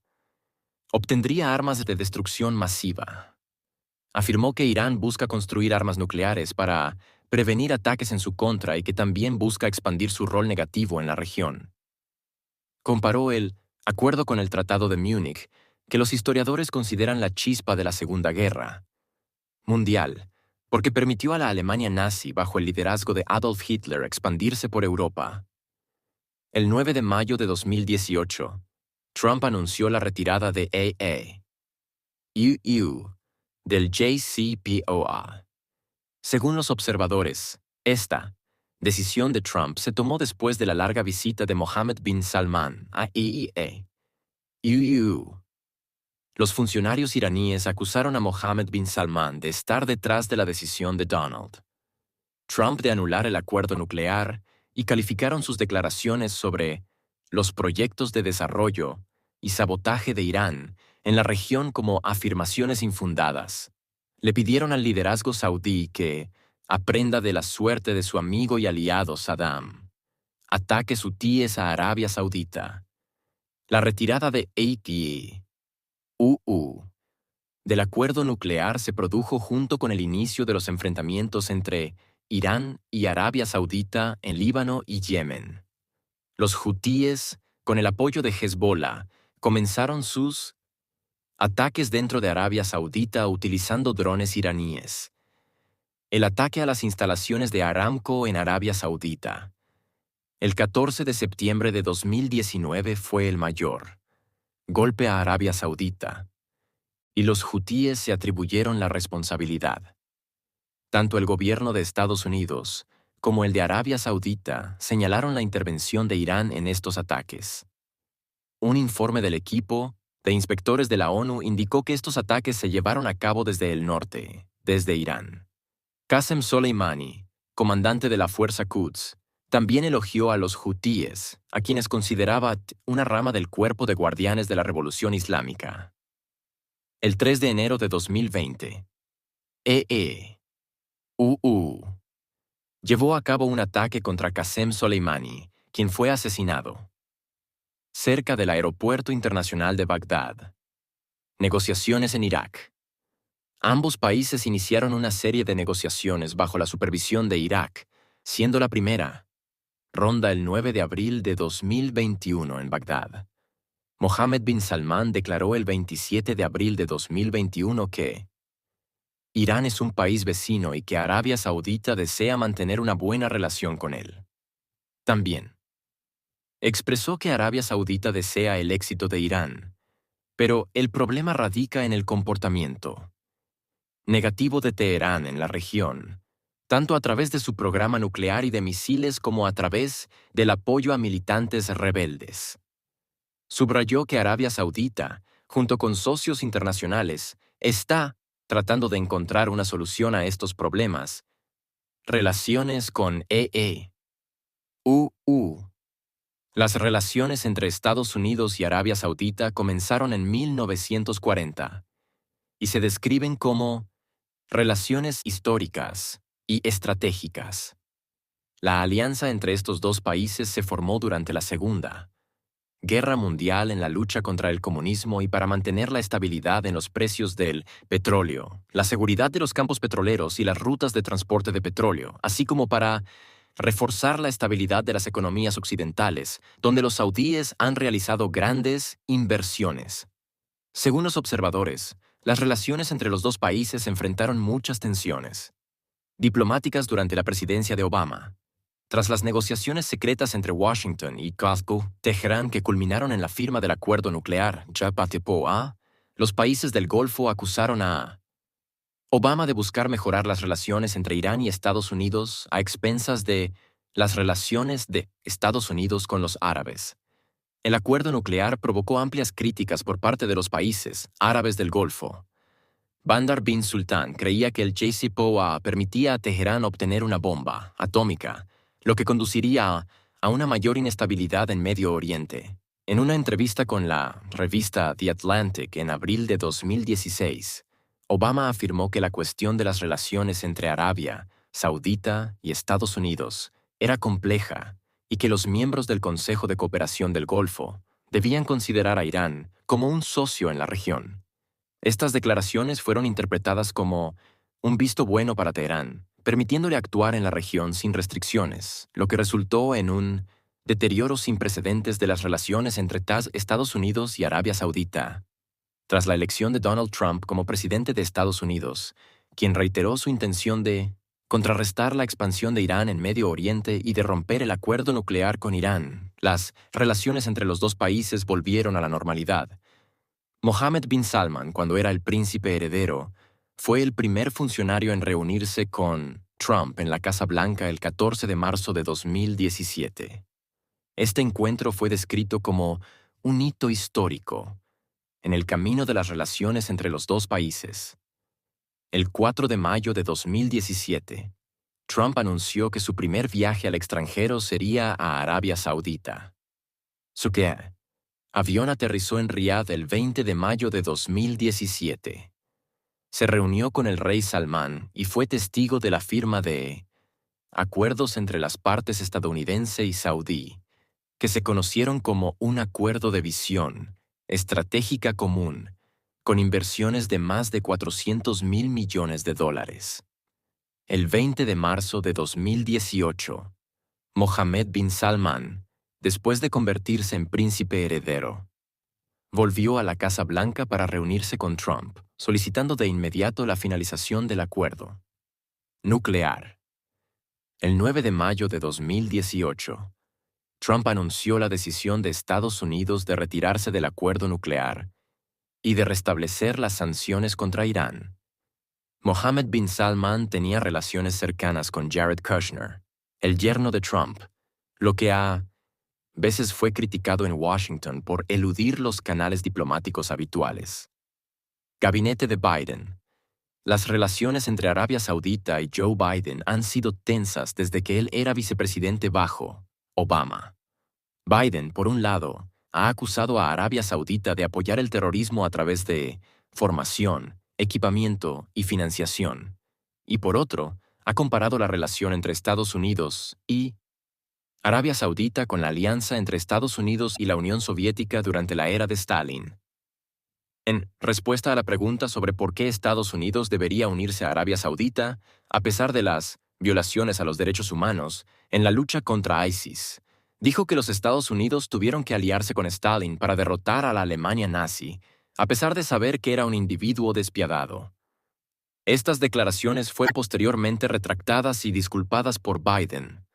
obtendría armas de destrucción masiva. Afirmó que Irán busca construir armas nucleares para prevenir ataques en su contra y que también busca expandir su rol negativo en la región. Comparó el acuerdo con el Tratado de Múnich, que los historiadores consideran la chispa de la Segunda Guerra Mundial, porque permitió a la Alemania nazi bajo el liderazgo de Adolf Hitler expandirse por Europa. El 9 de mayo de 2018, Trump anunció la retirada de EU del JCPOA. Según los observadores, esta decisión de Trump se tomó después de la larga visita de Mohammed bin Salman a EU. Los funcionarios iraníes acusaron a Mohammed bin Salman de estar detrás de la decisión de Donald Trump de anular el acuerdo nuclear y calificaron sus declaraciones sobre los proyectos de desarrollo y sabotaje de Irán en la región como afirmaciones infundadas. Le pidieron al liderazgo saudí que aprenda de la suerte de su amigo y aliado Saddam. Ataques hutíes a Arabia Saudita. La retirada de del acuerdo nuclear se produjo junto con el inicio de los enfrentamientos entre Irán y Arabia Saudita en Líbano y Yemen. Los hutíes, con el apoyo de Hezbollah, comenzaron sus ataques dentro de Arabia Saudita utilizando drones iraníes. El ataque a las instalaciones de Aramco en Arabia Saudita. El 14 de septiembre de 2019 fue el mayor golpe a Arabia Saudita, y los hutíes se atribuyeron la responsabilidad. Tanto el gobierno de Estados Unidos como el de Arabia Saudita señalaron la intervención de Irán en estos ataques. Un informe del equipo de inspectores de la ONU indicó que estos ataques se llevaron a cabo desde el norte, desde Irán. Qasem Soleimani, comandante de la Fuerza Quds, también elogió a los hutíes, a quienes consideraba una rama del cuerpo de guardianes de la Revolución Islámica. El 3 de enero de 2020, llevó a cabo un ataque contra Qasem Soleimani, quien fue asesinado cerca del Aeropuerto Internacional de Bagdad. Negociaciones en Irak. Ambos países iniciaron una serie de negociaciones bajo la supervisión de Irak, siendo la primera ronda el 9 de abril de 2021 en Bagdad. Mohammed bin Salman declaró el 27 de abril de 2021 que Irán es un país vecino y que Arabia Saudita desea mantener una buena relación con él. También expresó que Arabia Saudita desea el éxito de Irán, pero el problema radica en el comportamiento. negativo de Teherán en la región, tanto a través de su programa nuclear y de misiles como a través del apoyo a militantes rebeldes. Subrayó que Arabia Saudita, junto con socios internacionales, está tratando de encontrar una solución a estos problemas. Relaciones con EE.UU. Las relaciones entre Estados Unidos y Arabia Saudita comenzaron en 1940 y se describen como relaciones históricas y estratégicas. La alianza entre estos dos países se formó durante la Segunda Guerra Mundial en la lucha contra el comunismo y para mantener la estabilidad en los precios del petróleo, la seguridad de los campos petroleros y las rutas de transporte de petróleo, así como para reforzar la estabilidad de las economías occidentales, donde los saudíes han realizado grandes inversiones. Según los observadores, las relaciones entre los dos países enfrentaron muchas tensiones diplomáticas durante la presidencia de Obama. Tras las negociaciones secretas entre Washington y Glasgow, Teherán, que culminaron en la firma del acuerdo nuclear JCPOA, los países del Golfo acusaron a Obama de buscar mejorar las relaciones entre Irán y Estados Unidos a expensas de las relaciones de Estados Unidos con los árabes. El acuerdo nuclear provocó amplias críticas por parte de los países árabes del Golfo. Bandar bin Sultan creía que el JCPOA permitía a Teherán obtener una bomba atómica, lo que conduciría a una mayor inestabilidad en Medio Oriente. En una entrevista con la revista The Atlantic en abril de 2016, Obama afirmó que la cuestión de las relaciones entre Arabia Saudita y Estados Unidos era compleja y que los miembros del Consejo de Cooperación del Golfo debían considerar a Irán como un socio en la región. Estas declaraciones fueron interpretadas como un visto bueno para Teherán, permitiéndole actuar en la región sin restricciones, lo que resultó en un deterioro sin precedentes de las relaciones entre Estados Unidos y Arabia Saudita. Tras la elección de Donald Trump como presidente de Estados Unidos, quien reiteró su intención de contrarrestar la expansión de Irán en Medio Oriente y de romper el acuerdo nuclear con Irán, las relaciones entre los dos países volvieron a la normalidad. Mohammed bin Salman, cuando era el príncipe heredero, fue el primer funcionario en reunirse con Trump en la Casa Blanca el 14 de marzo de 2017. Este encuentro fue descrito como un hito histórico en el camino de las relaciones entre los dos países. El 4 de mayo de 2017, Trump anunció que su primer viaje al extranjero sería a Arabia Saudita. Su avión aterrizó en Riad el 20 de mayo de 2017. Se reunió con el rey Salmán y fue testigo de la firma de acuerdos entre las partes estadounidense y saudí, que se conocieron como un acuerdo de visión estratégica común, con inversiones de más de $400 mil millones. El 20 de marzo de 2018, Mohammed bin Salman, después de convertirse en príncipe heredero, volvió a la Casa Blanca para reunirse con Trump, solicitando de inmediato la finalización del acuerdo nuclear. El 9 de mayo de 2018, Trump anunció la decisión de Estados Unidos de retirarse del acuerdo nuclear y de restablecer las sanciones contra Irán. Mohammed bin Salman tenía relaciones cercanas con Jared Kushner, el yerno de Trump, lo que a veces fue criticado en Washington por eludir los canales diplomáticos habituales. Gabinete de Biden. Las relaciones entre Arabia Saudita y Joe Biden han sido tensas desde que él era vicepresidente bajo Obama. Biden, por un lado, ha acusado a Arabia Saudita de apoyar el terrorismo a través de formación, equipamiento y financiación, y por otro, ha comparado la relación entre Estados Unidos y Arabia Saudita con la alianza entre Estados Unidos y la Unión Soviética durante la era de Stalin. En respuesta a la pregunta sobre por qué Estados Unidos debería unirse a Arabia Saudita, a pesar de las violaciones a los derechos humanos en la lucha contra ISIS, dijo que los Estados Unidos tuvieron que aliarse con Stalin para derrotar a la Alemania nazi, a pesar de saber que era un individuo despiadado. Estas declaraciones fueron posteriormente retractadas y disculpadas por Biden.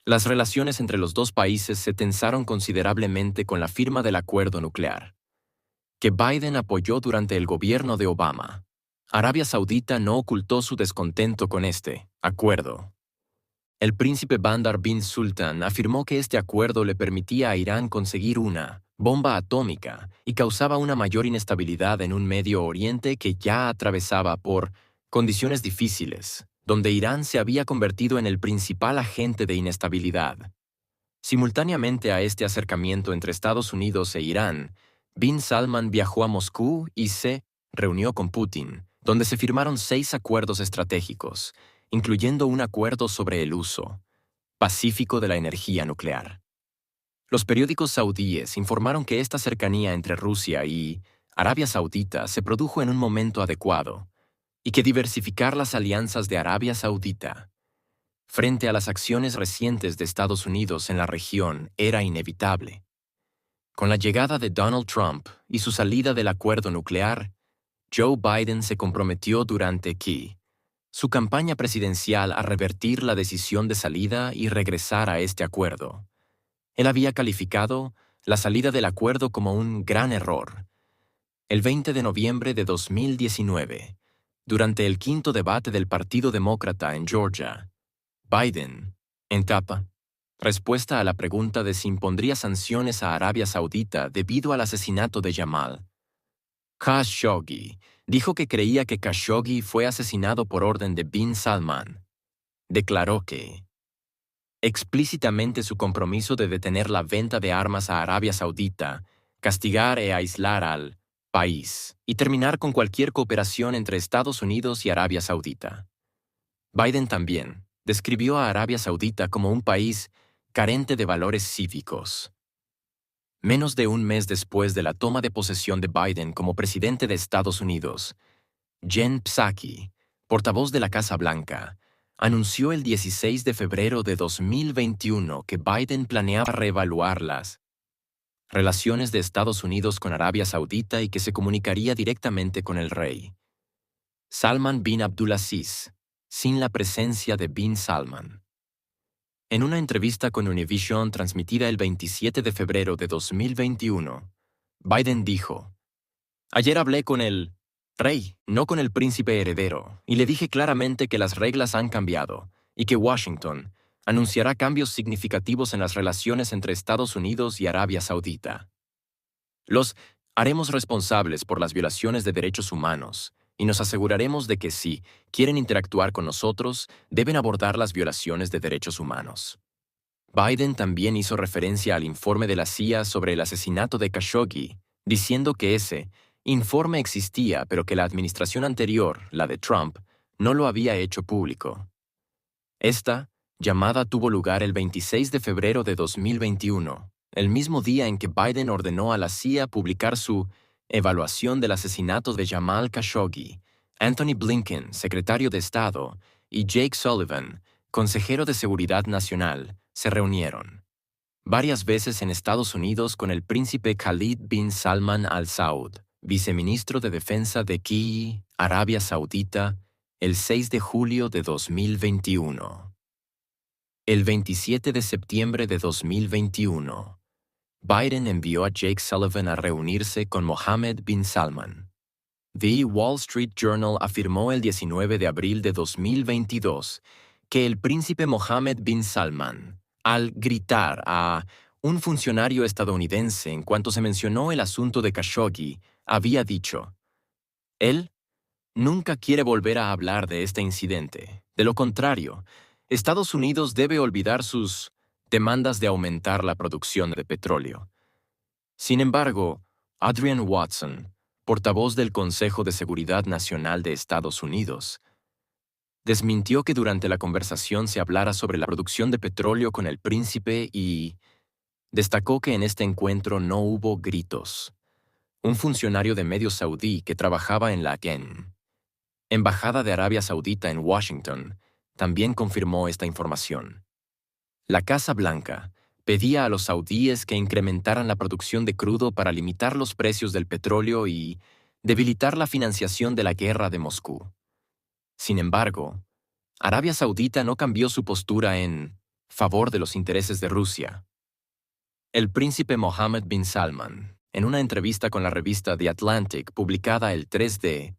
Las relaciones entre los dos países se tensaron considerablemente con la firma del acuerdo nuclear, que Biden apoyó durante el gobierno de Obama. Arabia Saudita no ocultó su descontento con este acuerdo. El príncipe Bandar bin Sultan afirmó que este acuerdo le permitía a Irán conseguir una bomba atómica y causaba una mayor inestabilidad en un Medio Oriente que ya atravesaba por condiciones difíciles, donde Irán se había convertido en el principal agente de inestabilidad. Simultáneamente a este acercamiento entre Estados Unidos e Irán, Bin Salman viajó a Moscú y se reunió con Putin, donde se firmaron 6 acuerdos estratégicos, incluyendo un acuerdo sobre el uso pacífico de la energía nuclear. Los periódicos saudíes informaron que esta cercanía entre Rusia y Arabia Saudita se produjo en un momento adecuado y que diversificar las alianzas de Arabia Saudita frente a las acciones recientes de Estados Unidos en la región era inevitable. Con la llegada de Donald Trump y su salida del acuerdo nuclear, Joe Biden se comprometió durante su campaña presidencial a revertir la decisión de salida y regresar a este acuerdo. Él había calificado la salida del acuerdo como un gran error. El 20 de noviembre de 2019, durante el quinto debate del Partido Demócrata en Georgia, Biden, en capa, respuesta a la pregunta de si impondría sanciones a Arabia Saudita debido al asesinato de Jamal Khashoggi, dijo que creía que Khashoggi fue asesinado por orden de Bin Salman. Declaró que explícitamente su compromiso de detener la venta de armas a Arabia Saudita, castigar e aislar al país y terminar con cualquier cooperación entre Estados Unidos y Arabia Saudita. Biden también describió a Arabia Saudita como un país carente de valores cívicos. Menos de un mes después de la toma de posesión de Biden como presidente de Estados Unidos, Jen Psaki, portavoz de la Casa Blanca, anunció el 16 de febrero de 2021 que Biden planeaba reevaluar las relaciones de Estados Unidos con Arabia Saudita y que se comunicaría directamente con el rey Salman bin Abdulaziz, sin la presencia de Bin Salman. En una entrevista con Univision transmitida el 27 de febrero de 2021, Biden dijo: «Ayer hablé con el rey, no con el príncipe heredero, y le dije claramente que las reglas han cambiado y que Washington anunciará cambios significativos en las relaciones entre Estados Unidos y Arabia Saudita. Los haremos responsables por las violaciones de derechos humanos y nos aseguraremos de que si quieren interactuar con nosotros, deben abordar las violaciones de derechos humanos». Biden también hizo referencia al informe de la CIA sobre el asesinato de Khashoggi, diciendo que ese informe existía, pero que la administración anterior, la de Trump, no lo había hecho público. Esta llamada tuvo lugar el 26 de febrero de 2021, el mismo día en que Biden ordenó a la CIA publicar su evaluación del asesinato de Jamal Khashoggi. Anthony Blinken, secretario de Estado, y Jake Sullivan, consejero de Seguridad Nacional, se reunieron varias veces en Estados Unidos con el príncipe Khalid bin Salman Al Saud, viceministro de Defensa de Arabia Saudita, el 6 de julio de 2021. El 27 de septiembre de 2021, Biden envió a Jake Sullivan a reunirse con Mohammed bin Salman. The Wall Street Journal afirmó el 19 de abril de 2022 que el príncipe Mohammed bin Salman, al gritar a un funcionario estadounidense en cuanto se mencionó el asunto de Khashoggi, había dicho: «Él nunca quiere volver a hablar de este incidente. De lo contrario, Estados Unidos debe olvidar sus demandas de aumentar la producción de petróleo». Sin embargo, Adrienne Watson, portavoz del Consejo de Seguridad Nacional de Estados Unidos, desmintió que durante la conversación se hablara sobre la producción de petróleo con el príncipe y destacó que en este encuentro no hubo gritos. Un funcionario de medios saudí que trabajaba en la Embajada de Arabia Saudita en Washington también confirmó esta información. La Casa Blanca pedía a los saudíes que incrementaran la producción de crudo para limitar los precios del petróleo y debilitar la financiación de la guerra de Moscú. Sin embargo, Arabia Saudita no cambió su postura en favor de los intereses de Rusia. El príncipe Mohammed bin Salman, en una entrevista con la revista The Atlantic publicada el 3 de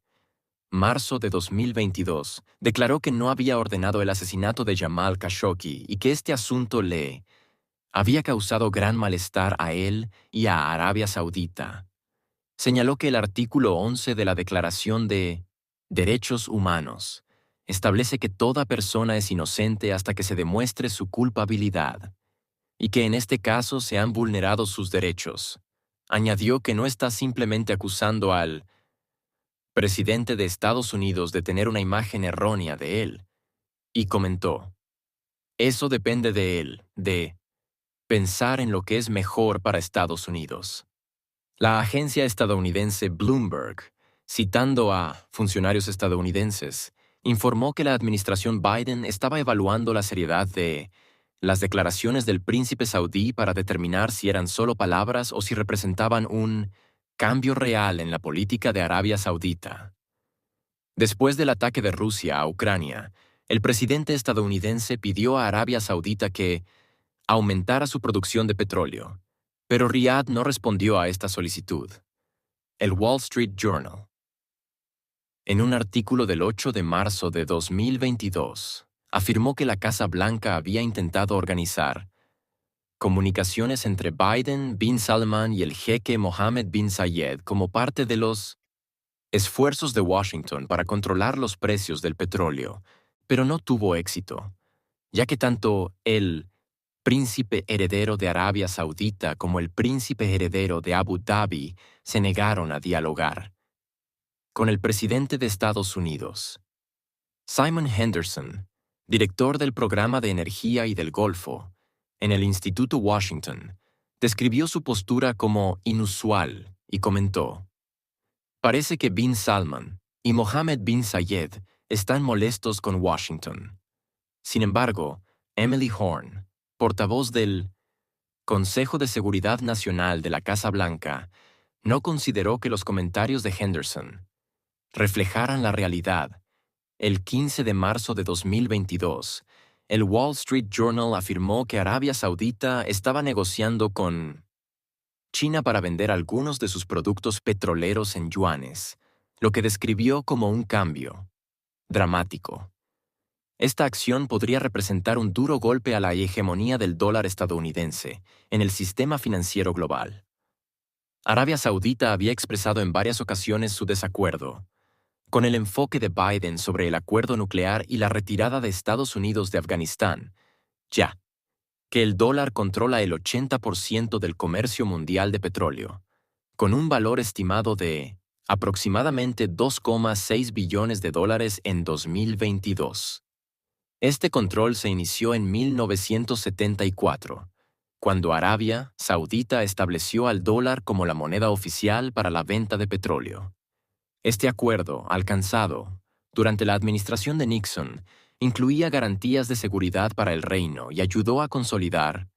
marzo de 2022, declaró que no había ordenado el asesinato de Jamal Khashoggi y que este asunto le había causado gran malestar a él y a Arabia Saudita. Señaló que el artículo 11 de la Declaración de Derechos Humanos establece que toda persona es inocente hasta que se demuestre su culpabilidad, y que en este caso se han vulnerado sus derechos. Añadió que no está simplemente acusando al presidente de Estados Unidos de tener una imagen errónea de él, y comentó, eso depende de él, de pensar en lo que es mejor para Estados Unidos. La agencia estadounidense Bloomberg, citando a funcionarios estadounidenses, informó que la administración Biden estaba evaluando la seriedad de las declaraciones del príncipe saudí para determinar si eran solo palabras o si representaban un cambio real en la política de Arabia Saudita. Después del ataque de Rusia a Ucrania, el presidente estadounidense pidió a Arabia Saudita que aumentara su producción de petróleo, pero Riad no respondió a esta solicitud. El Wall Street Journal. En un artículo del 8 de marzo de 2022, afirmó que la Casa Blanca había intentado organizar comunicaciones entre Biden, bin Salman y el jeque Mohammed bin Zayed como parte de los esfuerzos de Washington para controlar los precios del petróleo, pero no tuvo éxito, ya que tanto el príncipe heredero de Arabia Saudita como el príncipe heredero de Abu Dhabi se negaron a dialogar con el presidente de Estados Unidos. Simon Henderson, director del Programa de Energía y del Golfo, en el Instituto Washington, describió su postura como inusual y comentó, parece que bin Salman y Mohammed bin Zayed están molestos con Washington. Sin embargo, Emily Horn, portavoz del Consejo de Seguridad Nacional de la Casa Blanca, no consideró que los comentarios de Henderson reflejaran la realidad. El 15 de marzo de 2022, el Wall Street Journal afirmó que Arabia Saudita estaba negociando con China para vender algunos de sus productos petroleros en yuanes, lo que describió como un cambio dramático. Esta acción podría representar un duro golpe a la hegemonía del dólar estadounidense en el sistema financiero global. Arabia Saudita había expresado en varias ocasiones su desacuerdo con el enfoque de Biden sobre el acuerdo nuclear y la retirada de Estados Unidos de Afganistán, ya que el dólar controla el 80% del comercio mundial de petróleo, con un valor estimado de aproximadamente 2,6 billones de dólares en 2022. Este control se inició en 1974, cuando Arabia Saudita estableció al dólar como la moneda oficial para la venta de petróleo. Este acuerdo, alcanzado durante la administración de Nixon, incluía garantías de seguridad para el reino y ayudó a consolidar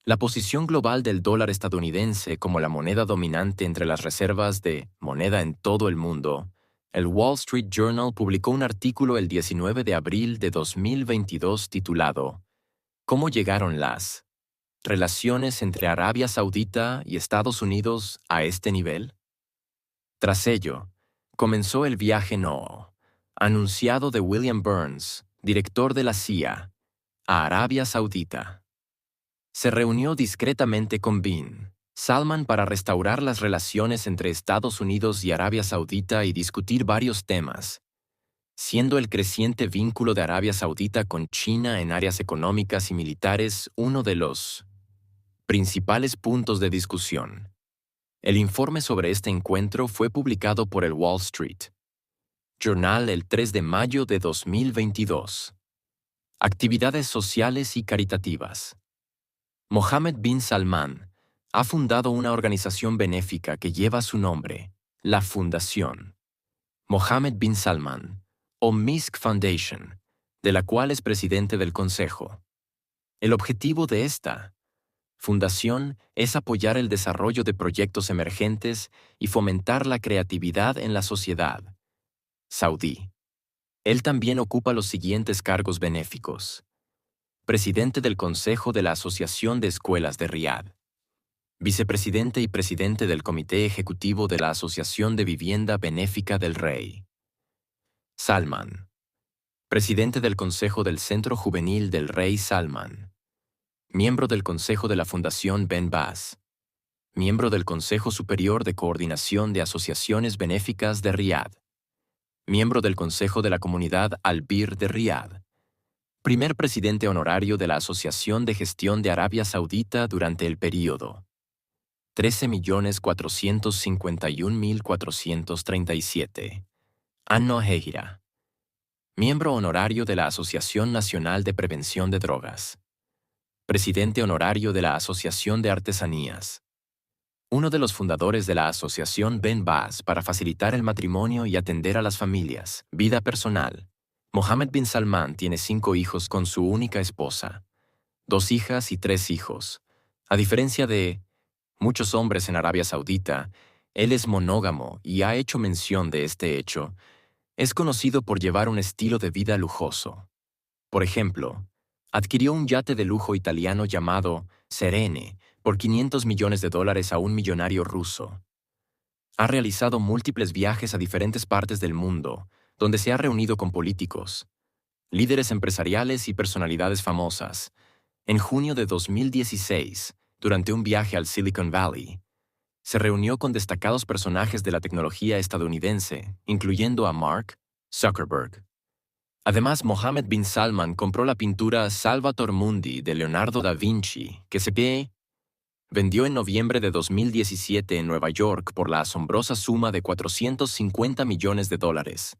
la posición global del dólar estadounidense como la moneda dominante entre las reservas de moneda en todo el mundo. El Wall Street Journal publicó un artículo el 19 de abril de 2022 titulado ¿Cómo llegaron las relaciones entre Arabia Saudita y Estados Unidos a este nivel? Tras ello, comenzó el viaje no anunciado de William Burns, director de la CIA, a Arabia Saudita. Se reunió discretamente con bin Salman para restaurar las relaciones entre Estados Unidos y Arabia Saudita y discutir varios temas, siendo el creciente vínculo de Arabia Saudita con China en áreas económicas y militares uno de los principales puntos de discusión. El informe sobre este encuentro fue publicado por el Wall Street Journal el 3 de mayo de 2022. Actividades sociales y caritativas. Mohammed bin Salman ha fundado una organización benéfica que lleva su nombre, la Fundación Mohammed bin Salman, o Misk Foundation, de la cual es presidente del Consejo. El objetivo de esta fundación es apoyar el desarrollo de proyectos emergentes y fomentar la creatividad en la sociedad saudí. Él también ocupa los siguientes cargos benéficos: presidente del Consejo de la Asociación de Escuelas de Riad, vicepresidente y presidente del Comité Ejecutivo de la Asociación de Vivienda Benéfica del Rey, Salman. Presidente del Consejo del Centro Juvenil del Rey Salman. Miembro del Consejo de la Fundación Ben Baz. Miembro del Consejo Superior de Coordinación de Asociaciones Benéficas de Riad. Miembro del Consejo de la Comunidad Al-Bir de Riad. Primer presidente honorario de la Asociación de Gestión de Arabia Saudita durante el período 13.451.437. Anno Hegira. Miembro honorario de la Asociación Nacional de Prevención de Drogas. Presidente honorario de la Asociación de Artesanías. Uno de los fundadores de la Asociación Ben Baz para facilitar el matrimonio y atender a las familias. Vida personal. Mohammed bin Salman tiene 5 hijos con su única esposa, 2 hijas y 3 hijos. A diferencia de muchos hombres en Arabia Saudita, él es monógamo y ha hecho mención de este hecho. Es conocido por llevar un estilo de vida lujoso. Por ejemplo, adquirió un yate de lujo italiano llamado Serene por $500 millones a un millonario ruso. Ha realizado múltiples viajes a diferentes partes del mundo, donde se ha reunido con políticos, líderes empresariales y personalidades famosas. En junio de 2016, durante un viaje al Silicon Valley, se reunió con destacados personajes de la tecnología estadounidense, incluyendo a Mark Zuckerberg. Además, Mohammed bin Salman compró la pintura Salvator Mundi de Leonardo da Vinci, que se vendió en noviembre de 2017 en Nueva York por la asombrosa suma de $450 millones.